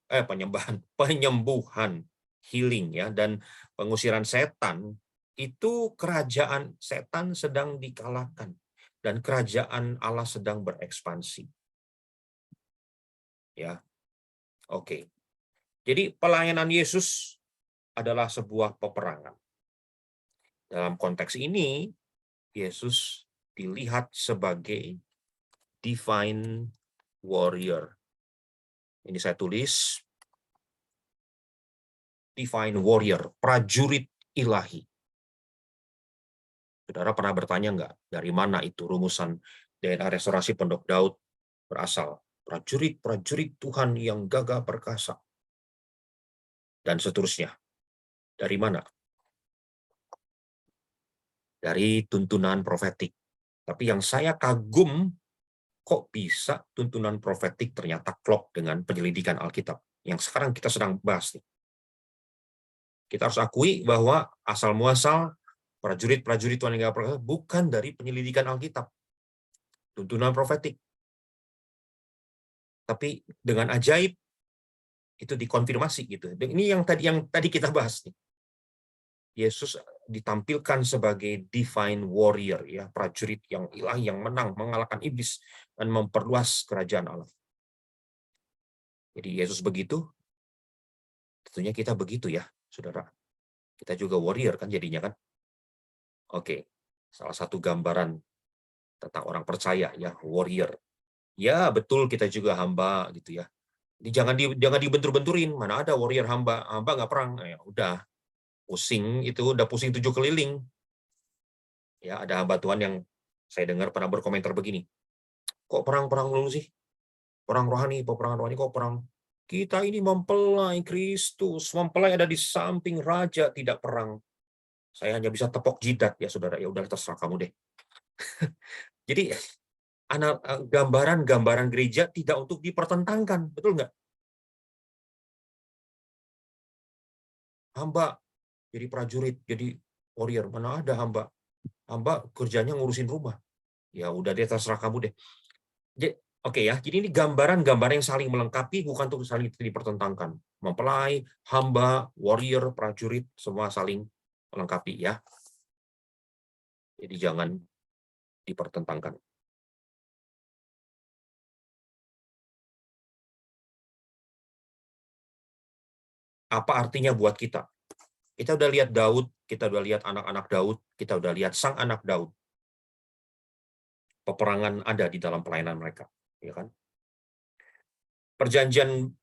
healing ya, dan pengusiran setan, itu kerajaan setan sedang dikalahkan dan kerajaan Allah sedang berekspansi. Ya. Oke. Jadi pelayanan Yesus adalah sebuah peperangan. Dalam konteks ini, Yesus dilihat sebagai divine warrior. Ini saya tulis, divine warrior, prajurit ilahi. Saudara pernah bertanya nggak, dari mana itu rumusan DNA restorasi Pondok Daud berasal? Prajurit-prajurit Tuhan yang gagah perkasa. Dan seterusnya. Dari mana? Dari tuntunan profetik. Tapi yang saya kagum, kok bisa tuntunan profetik ternyata klop dengan penyelidikan Alkitab. Yang sekarang kita sedang bahas nih. Kita harus akui bahwa asal-muasal prajurit-prajurit Tuhan yang gagah perkasa bukan dari penyelidikan Alkitab. Tuntunan profetik. Tapi dengan ajaib itu dikonfirmasi gitu. Dan ini yang tadi kita bahas nih. Yesus ditampilkan sebagai divine warrior ya, prajurit yang ilahi yang menang mengalahkan iblis dan memperluas kerajaan Allah. Jadi Yesus begitu, tentunya kita begitu ya, Saudara. Kita juga warrior kan jadinya kan. Oke. Salah satu gambaran tentang orang percaya ya, warrior. Ya, betul kita juga hamba gitu ya. Jadi jangan dibentur-benturin, mana ada warrior hamba nggak perang. Ya udah, pusing itu udah pusing 7 keliling. Ya, ada hamba Tuhan yang saya dengar pernah berkomentar begini. Kok perang-perang dulu sih? Perang rohani, peperangan rohani kok perang? Kita ini mempelai Kristus, mempelai ada di samping raja, tidak perang. Saya hanya bisa tepok jidat ya saudara, ya udah terserah kamu deh. Jadi gambaran-gambaran gereja tidak untuk dipertentangkan, betul nggak? Hamba jadi prajurit, jadi warrior, mana ada hamba? Hamba kerjanya ngurusin rumah. Ya udah deh terserah kamu deh. Oke ya, jadi ini gambaran-gambaran yang saling melengkapi, bukan untuk saling dipertentangkan. Mempelai, hamba, warrior, prajurit, semua saling melengkapi ya. Jadi jangan dipertentangkan. Apa artinya buat kita? Kita udah lihat Daud, kita udah lihat anak-anak Daud, kita udah lihat sang anak Daud. Peperangan ada di dalam pelayanan mereka, ya kan? Perjanjian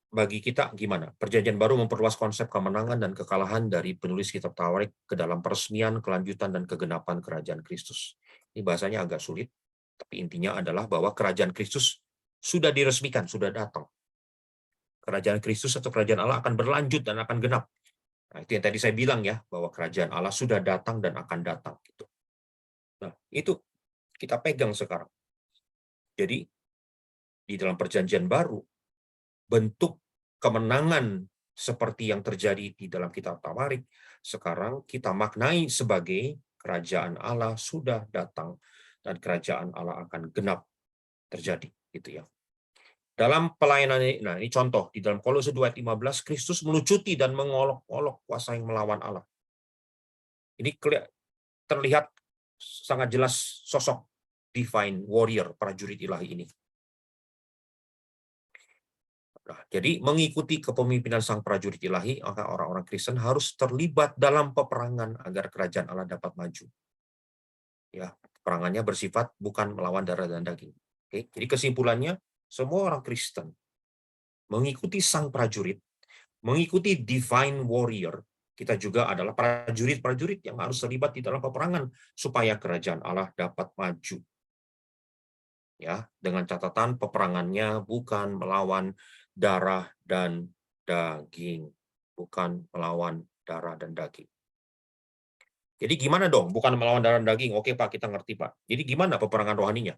bagi kita gimana? Perjanjian baru memperluas konsep kemenangan dan kekalahan dari penulis kitab Tawarik ke dalam peresmian, kelanjutan, dan kegenapan kerajaan Kristus. Ini bahasanya agak sulit, tapi intinya adalah bahwa kerajaan Kristus sudah diresmikan, sudah datang. Kerajaan Kristus atau kerajaan Allah akan berlanjut dan akan genap. Nah, itu yang tadi saya bilang ya, bahwa kerajaan Allah sudah datang dan akan datang. Gitu. Nah, itu kita pegang sekarang. Jadi, di dalam perjanjian baru, bentuk kemenangan seperti yang terjadi di dalam kitab Tawarik, sekarang kita maknai sebagai kerajaan Allah sudah datang dan kerajaan Allah akan genap terjadi, gitu ya. Dalam pelayanan ini, nah ini contoh di dalam Kolose 2 ayat 15, Kristus melucuti dan mengolok-olok kuasa yang melawan Allah. Ini terlihat sangat jelas sosok divine warrior, prajurit ilahi ini. Nah, jadi mengikuti kepemimpinan sang prajurit ilahi, maka orang-orang Kristen harus terlibat dalam peperangan agar kerajaan Allah dapat maju. Ya, peperangannya bersifat bukan melawan darah dan daging. Oke, jadi kesimpulannya, semua orang Kristen mengikuti sang prajurit, mengikuti divine warrior, Kita juga adalah prajurit-prajurit yang harus terlibat di dalam peperangan supaya kerajaan Allah dapat maju. Ya, dengan catatan peperangannya bukan melawan darah dan daging, bukan melawan darah dan daging. Jadi gimana dong? Bukan melawan darah dan daging. Oke Pak, kita ngerti Pak. Jadi gimana peperangan rohaninya?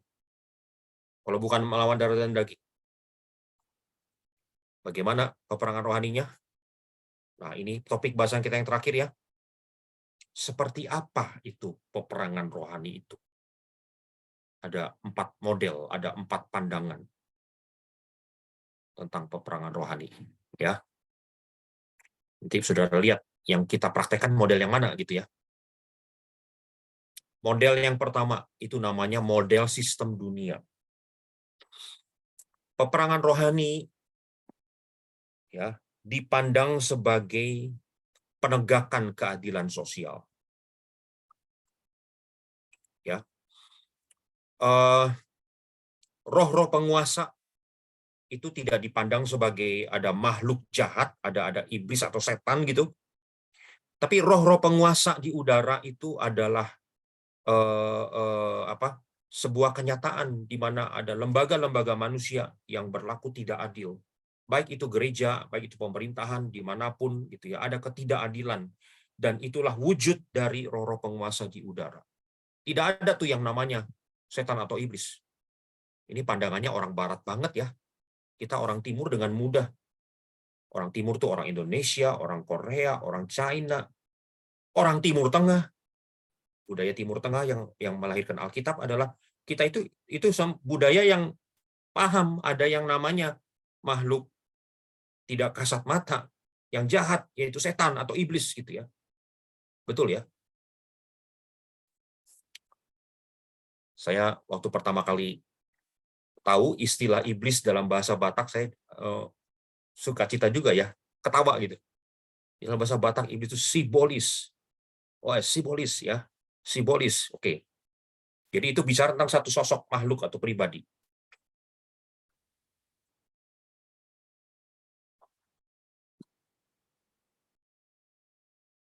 Kalau bukan melawan darah dan daging. Bagaimana peperangan rohaninya? Nah, ini topik bahasan kita yang terakhir ya. Seperti apa itu peperangan rohani itu? Ada 4 model, ada 4 pandangan tentang peperangan rohani. Ya, nanti saudara lihat yang kita praktekkan model yang mana gitu ya. Model yang pertama itu namanya model sistem dunia. Peperangan rohani ya dipandang sebagai penegakan keadilan sosial. Ya, roh-roh penguasa itu tidak dipandang sebagai ada makhluk jahat, ada iblis atau setan gitu. Tapi roh-roh penguasa di udara itu adalah sebuah kenyataan di mana ada lembaga-lembaga manusia yang berlaku tidak adil. Baik itu gereja, baik itu pemerintahan, dimanapun gitu ya, ada ketidakadilan. Dan itulah wujud dari roh-roh penguasa di udara. Tidak ada tuh yang namanya setan atau iblis. Ini pandangannya orang barat banget ya. Kita orang timur dengan mudah. Orang timur tuh orang Indonesia, orang Korea, orang China, orang Timur Tengah. Budaya Timur Tengah yang melahirkan Alkitab adalah kita itu budaya yang paham ada yang namanya makhluk tidak kasat mata yang jahat, yaitu setan atau iblis gitu ya. Betul ya? Saya waktu pertama kali tahu istilah iblis dalam bahasa Batak, saya suka cita juga ya, ketawa gitu. Dalam bahasa Batak iblis itu sibolis. Oh, sibolis ya. Sibolis. Oke. Jadi itu bicara tentang satu sosok makhluk atau pribadi.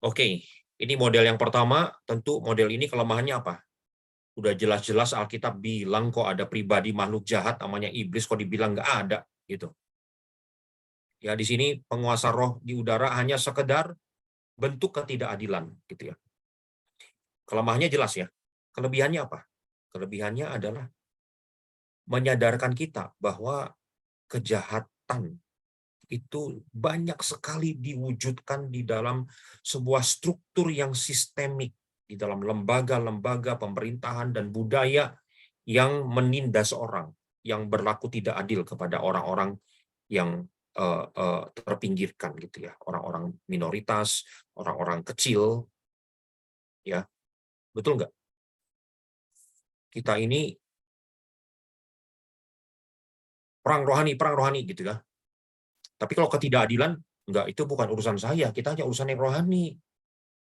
Oke, ini model yang pertama, tentu model ini kelemahannya apa? Udah jelas-jelas Alkitab bilang kok ada pribadi makhluk jahat namanya iblis, kok dibilang nggak ada gitu. Ya di sini penguasa roh di udara hanya sekedar bentuk ketidakadilan gitu ya. Kelemahannya jelas ya. Kelebihannya apa? Kelebihannya adalah menyadarkan kita bahwa kejahatan itu banyak sekali diwujudkan di dalam sebuah struktur yang sistemik, di dalam lembaga-lembaga pemerintahan dan budaya yang menindas orang, yang berlaku tidak adil kepada orang-orang yang terpinggirkan gitu ya, orang-orang minoritas, orang-orang kecil, ya betul nggak? Kita ini perang rohani gitu ya. Tapi kalau ketidakadilan, enggak, itu bukan urusan saya, kita hanya urusan yang rohani.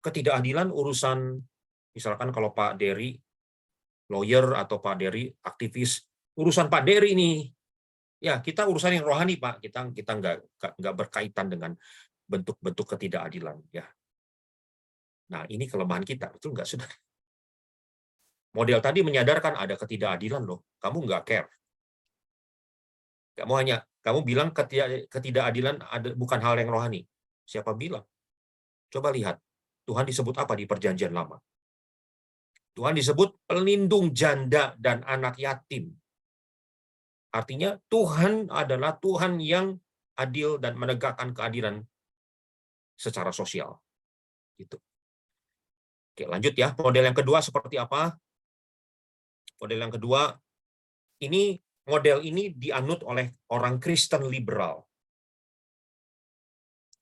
Ketidakadilan urusan, misalkan kalau Pak Dery lawyer atau Pak Dery aktivis, urusan Pak Dery nih. Ya, kita urusan yang rohani, Pak. Kita nggak berkaitan dengan bentuk-bentuk ketidakadilan. Ya. Nah, ini kelemahan kita, betul nggak, Saudara? Model tadi menyadarkan ada ketidakadilan loh. Kamu nggak care. Kamu bilang ketidakadilan bukan hal yang rohani. Siapa bilang? Coba lihat. Tuhan disebut apa di Perjanjian Lama? Tuhan disebut pelindung janda dan anak yatim. Artinya Tuhan adalah Tuhan yang adil dan menegakkan keadilan secara sosial. Gitu. Oke, lanjut ya. Model yang kedua seperti apa? Model yang kedua, model ini dianut oleh orang Kristen liberal.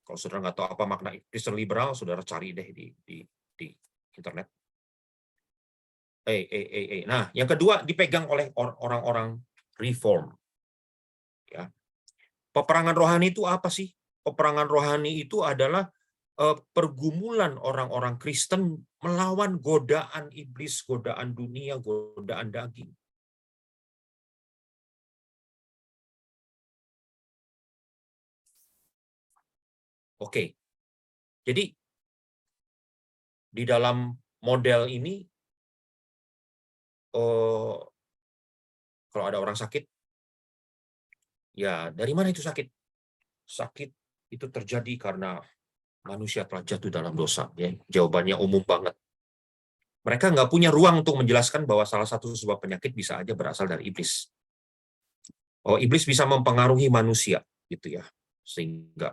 Kalau saudara nggak tahu apa makna Kristen liberal, saudara cari deh di internet. Nah, yang kedua dipegang oleh orang-orang reform. Ya. Peperangan rohani itu apa sih? Peperangan rohani itu adalah pergumulan orang-orang Kristen melawan godaan iblis, godaan dunia, godaan daging. Oke. Jadi di dalam model ini, kalau ada orang sakit, ya dari mana itu sakit? Sakit itu terjadi karena manusia telah jatuh dalam dosa. Ya. Jawabannya umum banget. Mereka nggak punya ruang untuk menjelaskan bahwa salah satu sebab penyakit bisa aja berasal dari iblis. Oh, iblis bisa mempengaruhi manusia, gitu ya. Sehingga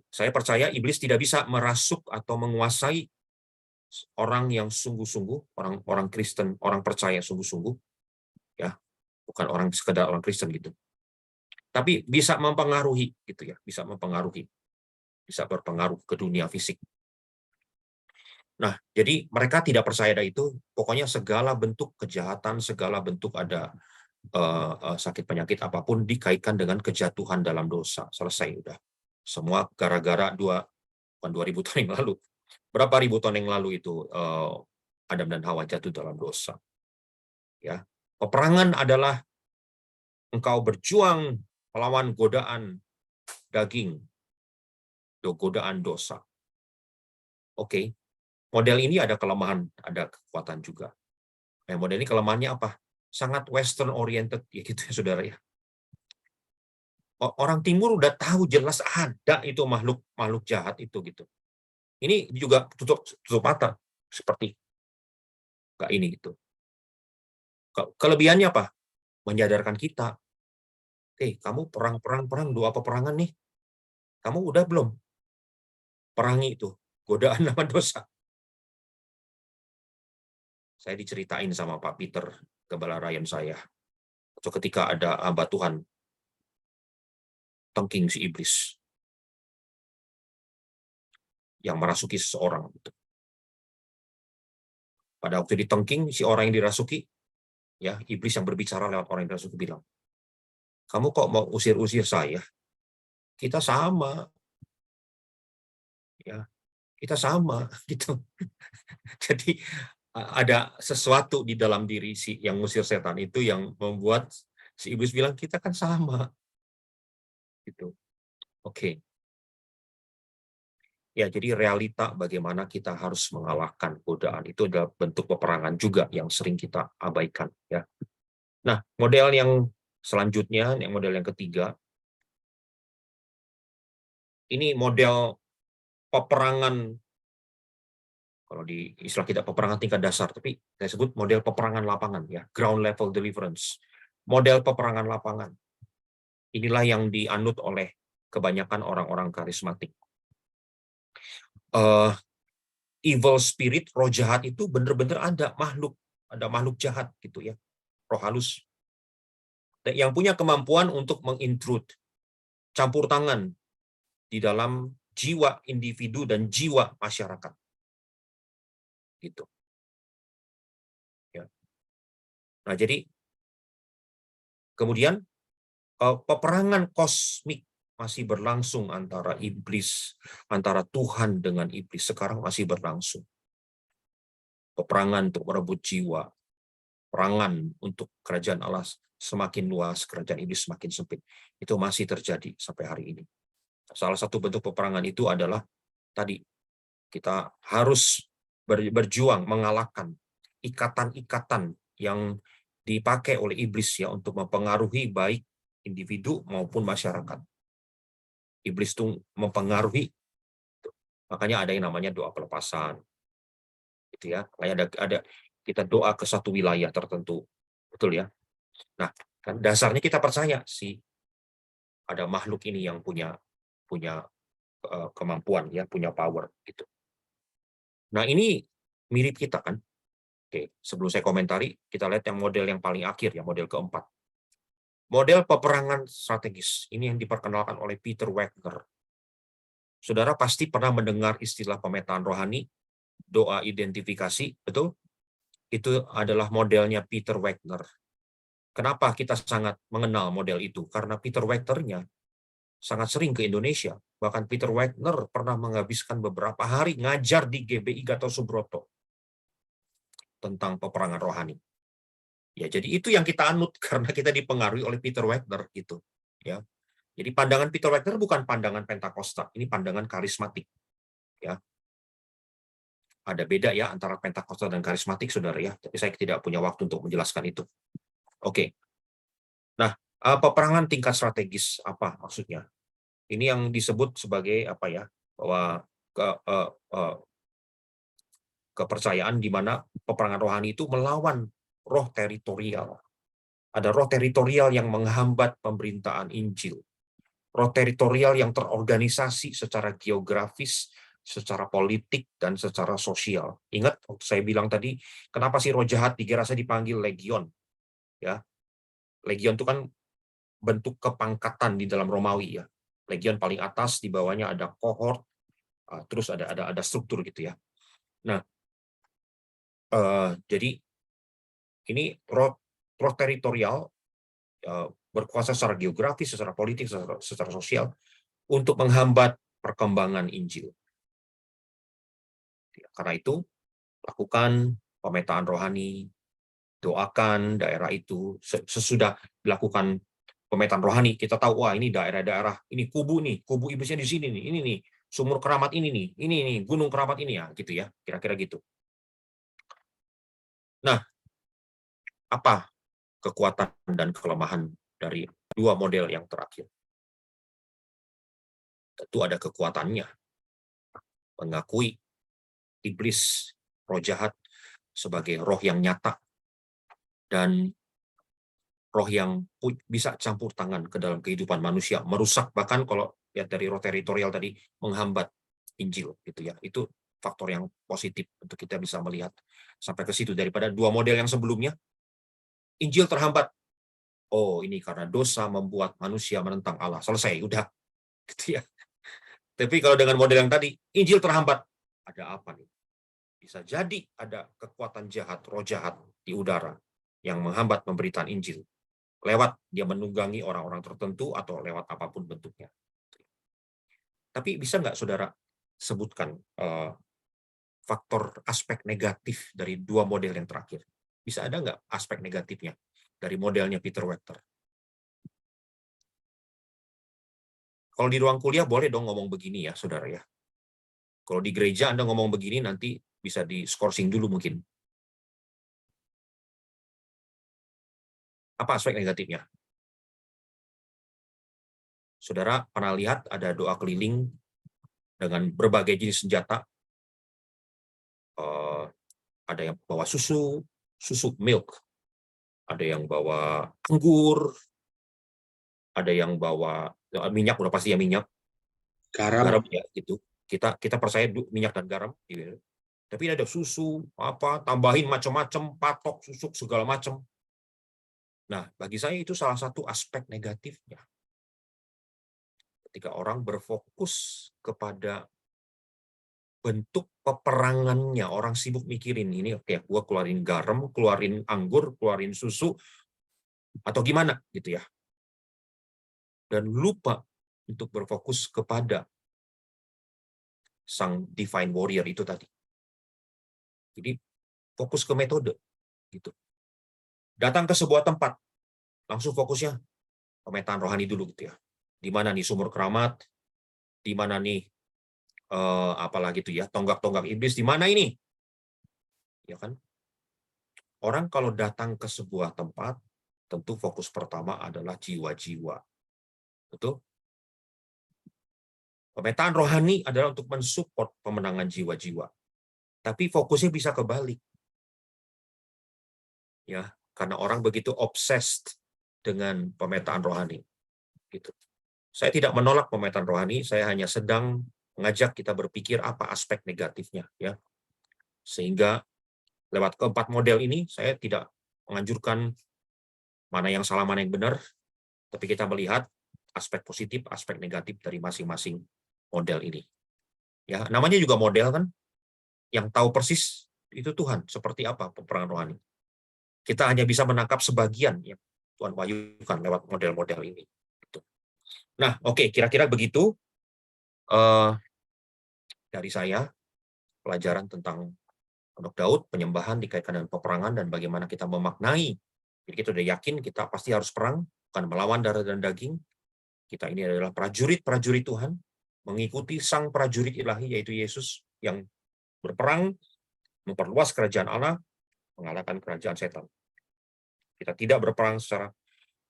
saya percaya iblis tidak bisa merasuk atau menguasai orang yang sungguh-sungguh, orang Kristen, orang percaya sungguh-sungguh, ya, bukan orang sekedar orang Kristen gitu. Tapi bisa mempengaruhi, gitu ya, bisa mempengaruhi, bisa berpengaruh ke dunia fisik. Nah, jadi mereka tidak percaya ada itu. Pokoknya segala bentuk kejahatan, segala bentuk ada sakit penyakit apapun dikaitkan dengan kejatuhan dalam dosa. Selesai udah. Semua gara-gara bukan 2000 tahun yang lalu. Berapa ribu tahun yang lalu itu Adam dan Hawa jatuh dalam dosa. Ya. Peperangan adalah engkau berjuang melawan godaan daging, godaan dosa. Oke. Model ini ada kelemahan, ada kekuatan juga. Model ini kelemahannya apa? Sangat western oriented ya gitu ya saudara ya. Orang timur udah tahu jelas ada itu makhluk jahat itu gitu. Ini juga tutup mata seperti enggak ini gitu. Kelebihannya apa? Menyadarkan kita. Kamu perang doa peperangan nih. Kamu udah belum? Perangi itu godaan sama dosa. Saya diceritain sama Pak Peter, Gembala Ryan saya. Atau ketika ada hamba Tuhan tengking si iblis yang merasuki seseorang. Pada waktu ditengking, si orang yang dirasuki, ya iblis yang berbicara lewat orang yang dirasuki bilang, kamu kok mau usir-usir saya? Kita sama, ya kita sama, gitu. Jadi ada sesuatu di dalam diri si yang ngusir setan itu yang membuat si iblis bilang kita kan sama, gitu. Oke. Ya, jadi realita bagaimana kita harus mengalahkan godaan itu adalah bentuk peperangan juga yang sering kita abaikan, ya. Nah, model yang selanjutnya, yang model yang ketiga, ini model peperangan, kalau di istilah kita peperangan tingkat dasar, tapi saya sebut model peperangan lapangan, ya, ground level deliverance. Model peperangan lapangan. Inilah yang dianut oleh kebanyakan orang-orang karismatik. Evil spirit, roh jahat itu benar-benar ada makhluk jahat gitu ya, roh halus yang punya kemampuan untuk mengintrude, campur tangan di dalam jiwa individu dan jiwa masyarakat, gitu. Ya. Nah, jadi kemudian peperangan kosmik masih berlangsung antara iblis, antara Tuhan dengan iblis sekarang masih berlangsung. Peperangan untuk merebut jiwa, perangan untuk kerajaan Allah semakin luas, kerajaan iblis semakin sempit. Itu masih terjadi sampai hari ini. Salah satu bentuk peperangan itu adalah tadi, kita harus berjuang mengalahkan ikatan-ikatan yang dipakai oleh iblis ya untuk mempengaruhi baik individu maupun masyarakat. Iblis itu mempengaruhi, makanya ada yang namanya doa pelepasan, gitu ya. Makanya ada kita doa ke satu wilayah tertentu, betul ya. Nah, kan dasarnya kita percaya sih ada makhluk ini yang punya kemampuan ya, punya power gitu. Nah, ini mirip kita kan. Oke, sebelum saya komentari, kita lihat yang model yang paling akhir ya, model keempat. Model peperangan strategis. Ini yang diperkenalkan oleh Peter Wagner. Saudara pasti pernah mendengar istilah pemetaan rohani, doa identifikasi, betul? Itu adalah modelnya Peter Wagner. Kenapa kita sangat mengenal model itu? Karena Peter Wagner-nya sangat sering ke Indonesia. Bahkan Peter Wagner pernah menghabiskan beberapa hari ngajar di GBI Gatot Subroto tentang peperangan rohani. Ya, jadi itu yang kita anut karena kita dipengaruhi oleh Peter Wagner gitu, ya. Jadi pandangan Peter Wagner bukan pandangan Pentakosta, ini pandangan karismatik, ya. ada beda ya antara Pentakosta dan karismatik, saudara ya. Tapi saya tidak punya waktu untuk menjelaskan itu. Oke. Nah, peperangan tingkat strategis apa maksudnya? Ini yang disebut sebagai apa ya? Bahwa kepercayaan di mana peperangan rohani itu melawan roh teritorial. Ada roh teritorial yang menghambat pemberitaan Injil. Roh teritorial yang terorganisasi secara geografis, secara politik, dan secara sosial. Ingat, saya bilang tadi, kenapa sih roh jahat di Gerasa dipanggil legion? Ya, legion itu kan bentuk kepangkatan di dalam Romawi ya. Legion paling atas, di bawahnya ada kohort, terus ada struktur gitu ya. Nah, jadi ini roh teritorial berkuasa secara geografis, secara politik, secara sosial untuk menghambat perkembangan Injil. Karena itu, lakukan pemetaan rohani, doakan daerah itu. Sesudah dilakukan pemetaan rohani, kita tahu, wah ini daerah-daerah, ini kubu iblisnya di sini nih, ini nih, sumur keramat ini nih, gunung keramat ini ya, gitu ya, kira-kira gitu. Nah, apa kekuatan dan kelemahan dari dua model yang terakhir? Tentu ada kekuatannya, mengakui iblis, roh jahat, sebagai roh yang nyata, dan roh yang bisa campur tangan ke dalam kehidupan manusia, merusak, bahkan kalau lihat dari roh teritorial tadi, menghambat Injil, gitu ya. Itu faktor yang positif untuk kita bisa melihat sampai ke situ. Daripada dua model yang sebelumnya, Injil terhambat. Oh, ini karena dosa membuat manusia menentang Allah. Selesai, udah. Gitu ya. Tapi kalau dengan model yang tadi, Injil terhambat. Ada apa nih? Bisa jadi ada kekuatan jahat, roh jahat di udara yang menghambat pemberitaan Injil. Lewat dia menunggangi orang-orang tertentu atau lewat apapun bentuknya. Tapi bisa nggak saudara sebutkan faktor aspek negatif dari dua model yang terakhir? Bisa ada nggak aspek negatifnya dari modelnya Peter Wachter? Kalau di ruang kuliah boleh dong ngomong begini ya, saudara ya. Kalau di gereja Anda ngomong begini nanti bisa di-skorsing dulu mungkin. Apa aspek negatifnya? Saudara pernah lihat ada doa keliling dengan berbagai jenis senjata. Ada yang bawa susu milk. Ada yang bawa anggur. Ada yang bawa minyak, udah pasti ya minyak. Garam ya gitu. Kita percaya minyak dan garam. Gitu. Tapi ada susu, tambahin macam-macam, patok, susuk, segala macam. Nah, bagi saya itu salah satu aspek negatifnya. Ketika orang berfokus kepada bentuk peperangannya, orang sibuk mikirin ini, oke, gua keluarin garam, keluarin anggur, keluarin susu, atau gimana gitu ya. Dan lupa untuk berfokus kepada sang divine warrior itu tadi. Jadi fokus ke metode gitu. Datang ke sebuah tempat, langsung fokusnya pemetaan rohani dulu gitu ya. Di mana nih sumur keramat? Di mana nih apalagi itu ya, tonggak-tonggak iblis di mana ini? Ya kan? Orang kalau datang ke sebuah tempat, tentu fokus pertama adalah jiwa-jiwa. Betul? Pemetaan rohani adalah untuk mensupport pemenangan jiwa-jiwa. Tapi fokusnya bisa kebalik. Ya, karena orang begitu obsessed dengan pemetaan rohani. Gitu. Saya tidak menolak pemetaan rohani, saya hanya sedang mengajak kita berpikir apa aspek negatifnya, ya. Sehingga lewat keempat model ini saya tidak menganjurkan mana yang salah mana yang benar, tapi kita melihat aspek positif, aspek negatif dari masing-masing model ini. Ya, namanya juga model kan, yang tahu persis itu Tuhan seperti apa peperangan rohani. Kita hanya bisa menangkap sebagian yang Tuhan wahyukan lewat model-model ini. Nah, oke, kira-kira begitu dari saya pelajaran tentang Pondok Daud, penyembahan dikaitkan dengan peperangan dan bagaimana kita memaknai. Jadi kita sudah yakin kita pasti harus perang, bukan melawan darah dan daging. Kita ini adalah prajurit-prajurit Tuhan, mengikuti sang prajurit ilahi yaitu Yesus yang berperang memperluas kerajaan Allah, mengalahkan kerajaan setan. Kita tidak berperang secara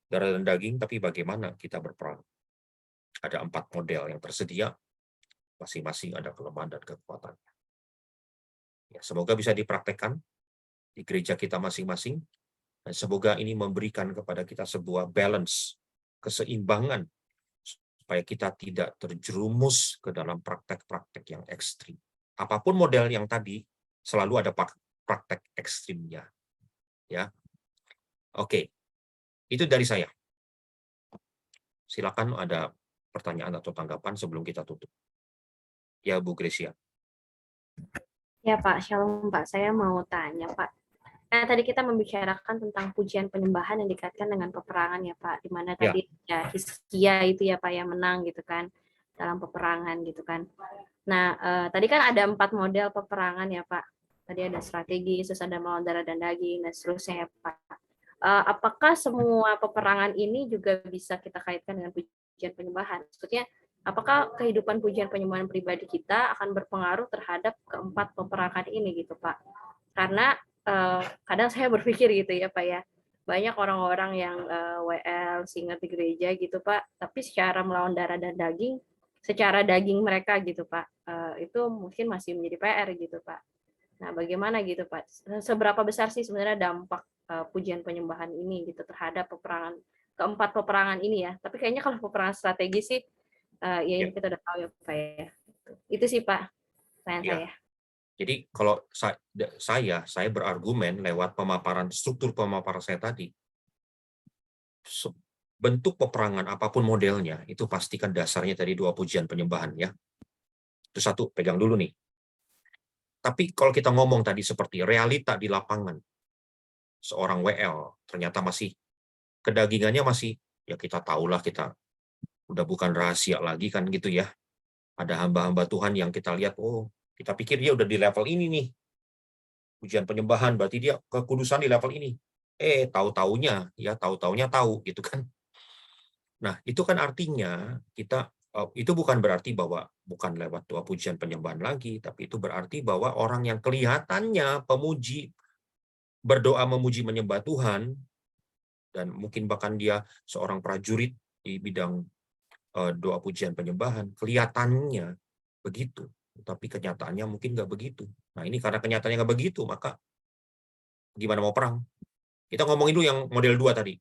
darah dan daging, tapi bagaimana kita berperang. Ada 4 model yang tersedia, masing-masing ada kelemahan dan kekuatan. Ya, semoga bisa dipraktekkan di gereja kita masing-masing, dan semoga ini memberikan kepada kita sebuah balance, keseimbangan, supaya kita tidak terjerumus ke dalam praktek-praktek yang ekstrim. Apapun model yang tadi, selalu ada praktek ekstrimnya. Ya, oke, itu dari saya. Silakan ada pertanyaan atau tanggapan sebelum kita tutup. Ya, Bu Gresia. Ya Pak, Shalom Pak. Saya mau tanya Pak. Nah, tadi kita membicarakan tentang pujian penyembahan yang dikaitkan dengan peperangan ya Pak. Di mana Ya. tadi ya Hizkia itu ya Pak yang menang gitu kan dalam peperangan gitu kan. Nah, tadi kan ada 4 model peperangan ya Pak. Tadi ada strategi, terus ada melawan darah dan daging, dan seterusnya ya Pak. Apakah semua peperangan ini juga bisa kita kaitkan dengan pujian penyembahan? Maksudnya, apakah kehidupan pujian penyembahan pribadi kita akan berpengaruh terhadap keempat peperangan ini gitu Pak? Karena kadang saya berpikir gitu ya Pak ya, banyak orang-orang yang WL, singet di gereja gitu Pak, tapi secara melawan darah dan daging, secara daging mereka gitu Pak, itu mungkin masih menjadi PR gitu Pak. Nah, bagaimana gitu Pak? Seberapa besar sih sebenarnya dampak pujian penyembahan ini gitu terhadap keempat peperangan ini ya? Tapi kayaknya kalau peperangan strategi sih, ya Ya. ini kita udah tahu ya Pak ya. Itu sih Pak, pertanyaan Ya. saya. Jadi kalau saya berargumen lewat struktur pemaparan saya tadi, bentuk peperangan apapun modelnya, itu pastikan dasarnya tadi 2 pujian penyembahan ya. Itu satu, pegang dulu nih. Tapi kalau kita ngomong tadi seperti realita di lapangan, seorang WL ternyata masih kedagingannya masih, ya kita tahulah, kita udah bukan rahasia lagi kan gitu ya. Ada hamba-hamba Tuhan yang kita lihat, oh kita pikir dia udah di level ini nih, pujian penyembahan berarti dia kekudusan di level ini. Tahu-taunya tahu gitu kan. Nah, itu kan artinya itu bukan berarti bahwa bukan lewat 2 pujian penyembahan lagi, tapi itu berarti bahwa orang yang kelihatannya pemuji, berdoa memuji menyembah Tuhan, dan mungkin bahkan dia seorang prajurit di bidang doa pujian penyembahan, kelihatannya begitu, tapi kenyataannya mungkin nggak begitu. Nah, ini karena kenyataannya nggak begitu, maka gimana mau perang? Kita ngomongin dulu yang model 2 tadi.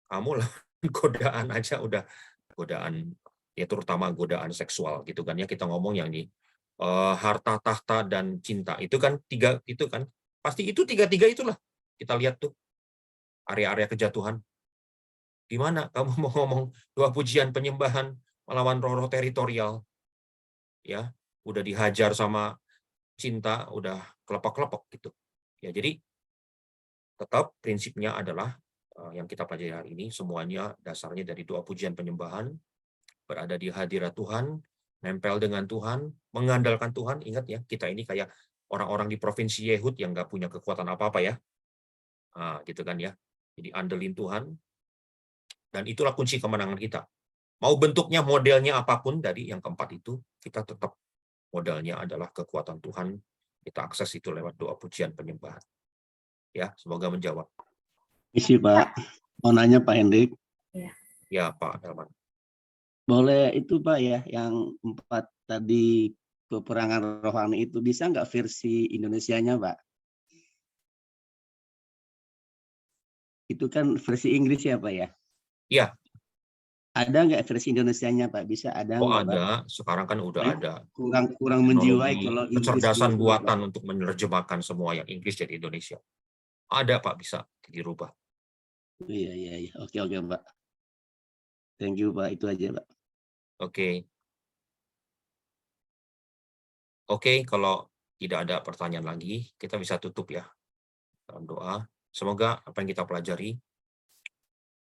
Kamu lah godaan aja udah godaan, ya terutama godaan seksual gitu kan ya, kita ngomong yang di harta, tahta, dan cinta. Itu kan itu kan pasti itu tiga itulah kita lihat tuh area-area kejatuhan. Gimana kamu mau ngomong 2 pujian penyembahan melawan roh-roh teritorial, ya udah dihajar sama cinta, udah kelepok-kelepok gitu ya. Jadi tetap prinsipnya adalah yang kita pelajari hari ini semuanya dasarnya dari 2 pujian penyembahan, berada di hadirat Tuhan, nempel dengan Tuhan, mengandalkan Tuhan. Ingat ya, kita ini kayak orang-orang di provinsi Yehud yang nggak punya kekuatan apa-apa ya. Nah, gitu kan ya. Jadi andelin Tuhan, dan itulah kunci kemenangan kita. Mau bentuknya, modelnya apapun dari yang keempat itu, kita tetap modalnya adalah kekuatan Tuhan. Kita akses itu lewat doa pujian penyembahan. Ya, semoga menjawab. Isi Pak, mau nanya Pak Hendrik. Ya, Pak Elman. Boleh itu Pak ya, yang 4 tadi peperangan rohani itu bisa nggak versi Indonesianya Pak? Itu kan versi Inggris ya Pak ya? Iya. Ada nggak versi Indonesianya Pak? Bisa ada Oh nggak Pak? ada, sekarang kan udah ada. Kurang menjiwai Teknologi, kalau Inggris kecerdasan gitu, buatan Pak. untuk menerjemahkan semua yang Inggris jadi Indonesia. Ada Pak, bisa dirubah. Iya. Oke Pak. Thank you Pak, itu aja Pak. Oke. Oke, kalau tidak ada pertanyaan lagi, kita bisa tutup ya dalam doa. Semoga apa yang kita pelajari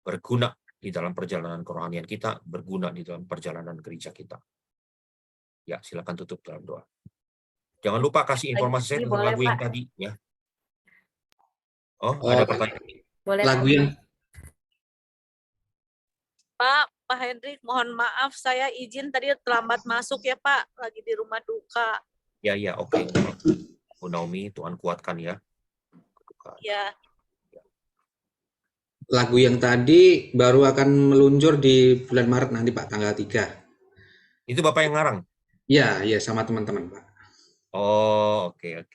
berguna di dalam perjalanan kerohanian kita, berguna di dalam perjalanan gereja kita. Ya, silakan tutup dalam doa. Jangan lupa kasih informasi saya tentang Boleh, lagu yang Pak. tadi ya. Oh, ada pertanyaan. Boleh Lagu Pak. yang Pak Hendrik, mohon maaf saya izin tadi terlambat masuk ya Pak, lagi di rumah duka. Ya, oke. Bu Naomi, Tuhan kuatkan ya. Ya, Lagu yang tadi baru akan meluncur di bulan Maret nanti Pak, tanggal 3. Itu Bapak yang ngarang? Ya, ya sama teman-teman Pak. Oh, oke.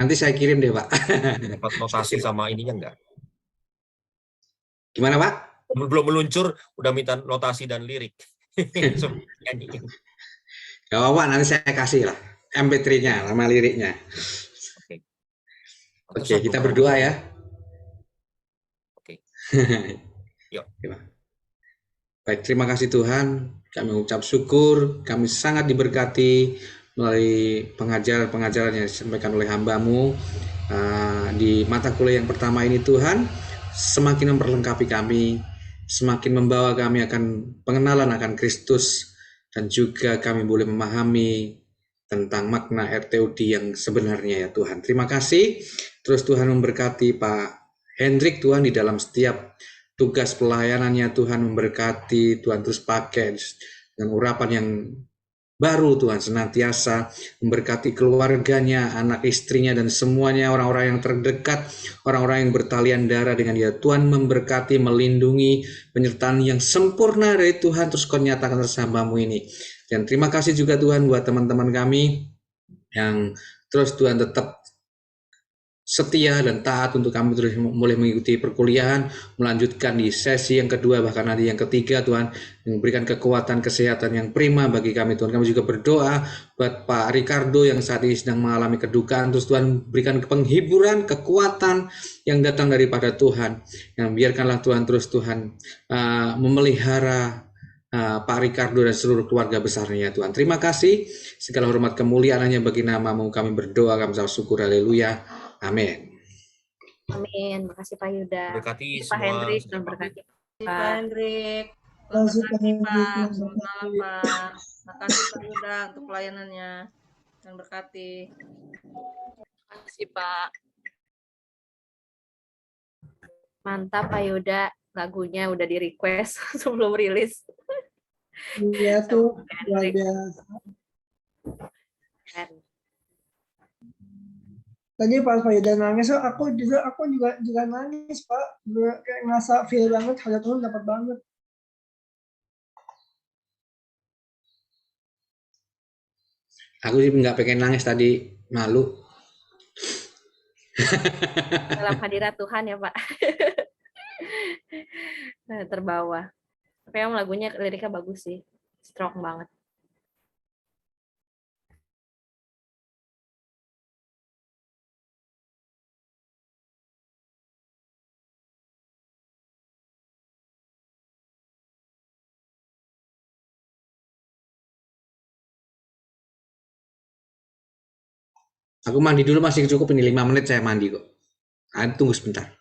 Nanti saya kirim deh Pak. Dapat notasi sama ininya enggak? Gimana Pak? Belum meluncur, udah minta notasi dan lirik. Langsung nyanyiin. Gak apa-apa, nanti saya kasih lah MP3-nya, sama liriknya. Oke. Oke, kita berdoa ya. Oke. Yuk. Oke, Pak. Baik, terima kasih Tuhan. Kami ucap syukur, kami sangat diberkati melalui pengajaran-pengajaran yang disampaikan oleh hamba-Mu di mata kuliah yang pertama ini Tuhan. Semakin memperlengkapi kami, semakin membawa kami akan pengenalan akan Kristus, dan juga kami boleh memahami tentang makna RTUD yang sebenarnya ya Tuhan. Terima kasih. Terus Tuhan memberkati Pak Hendrik Tuhan di dalam setiap tugas pelayanannya. Tuhan memberkati, Tuhan terus pakai dengan urapan yang baru Tuhan, senantiasa memberkati keluarganya, anak istrinya, dan semuanya orang-orang yang terdekat, orang-orang yang bertalian darah dengan dia. Tuhan memberkati, melindungi, penyertaan yang sempurna dari Tuhan terus Kau nyatakan atas hamba-Mu ini. Dan terima kasih juga Tuhan buat teman-teman kami yang terus Tuhan tetap setia dan taat untuk kami terus mulai mengikuti perkuliahan, melanjutkan di sesi yang kedua, bahkan nanti yang ketiga. Tuhan memberikan kekuatan, kesehatan yang prima bagi kami Tuhan. Kami juga berdoa buat Pak Ricardo yang saat ini sedang mengalami kedukaan, terus Tuhan berikan penghiburan, kekuatan yang datang daripada Tuhan. Yang biarkanlah Tuhan terus Tuhan memelihara Pak Ricardo dan seluruh keluarga besarnya Tuhan. Terima kasih, segala hormat kemuliaan hanya bagi nama-Mu. Kami berdoa, kami syukur, haleluya. Amin. Amin. Makasih Pak Yuda. Berkati Pak semua. Hendrik, Sampai dan pamit. berkati. Pak Hendrik. Makasih, Terima Pak kasih Hendrik. Pak. Terima Selamat malam kasih. Pak. Makasih Pak Yuda untuk pelayanannya. Dan berkati. Terima kasih Pak. Mantap Pak Yuda. Lagunya udah di request sebelum rilis. Iya tuh, luar Hendrik. biasa. Keren. Tadi pas Pak Yuda nangis, aku juga nangis Pak. Kayak ngerasa feel banget, hal Tuhan dapat banget. Aku sih nggak pengen nangis tadi, malu. Dalam hadirat Tuhan ya Pak. Terbawa. Tapi yang lagunya liriknya bagus sih. Strong banget. Aku mandi dulu, masih cukup ini 5 menit saya mandi kok. Tunggu sebentar.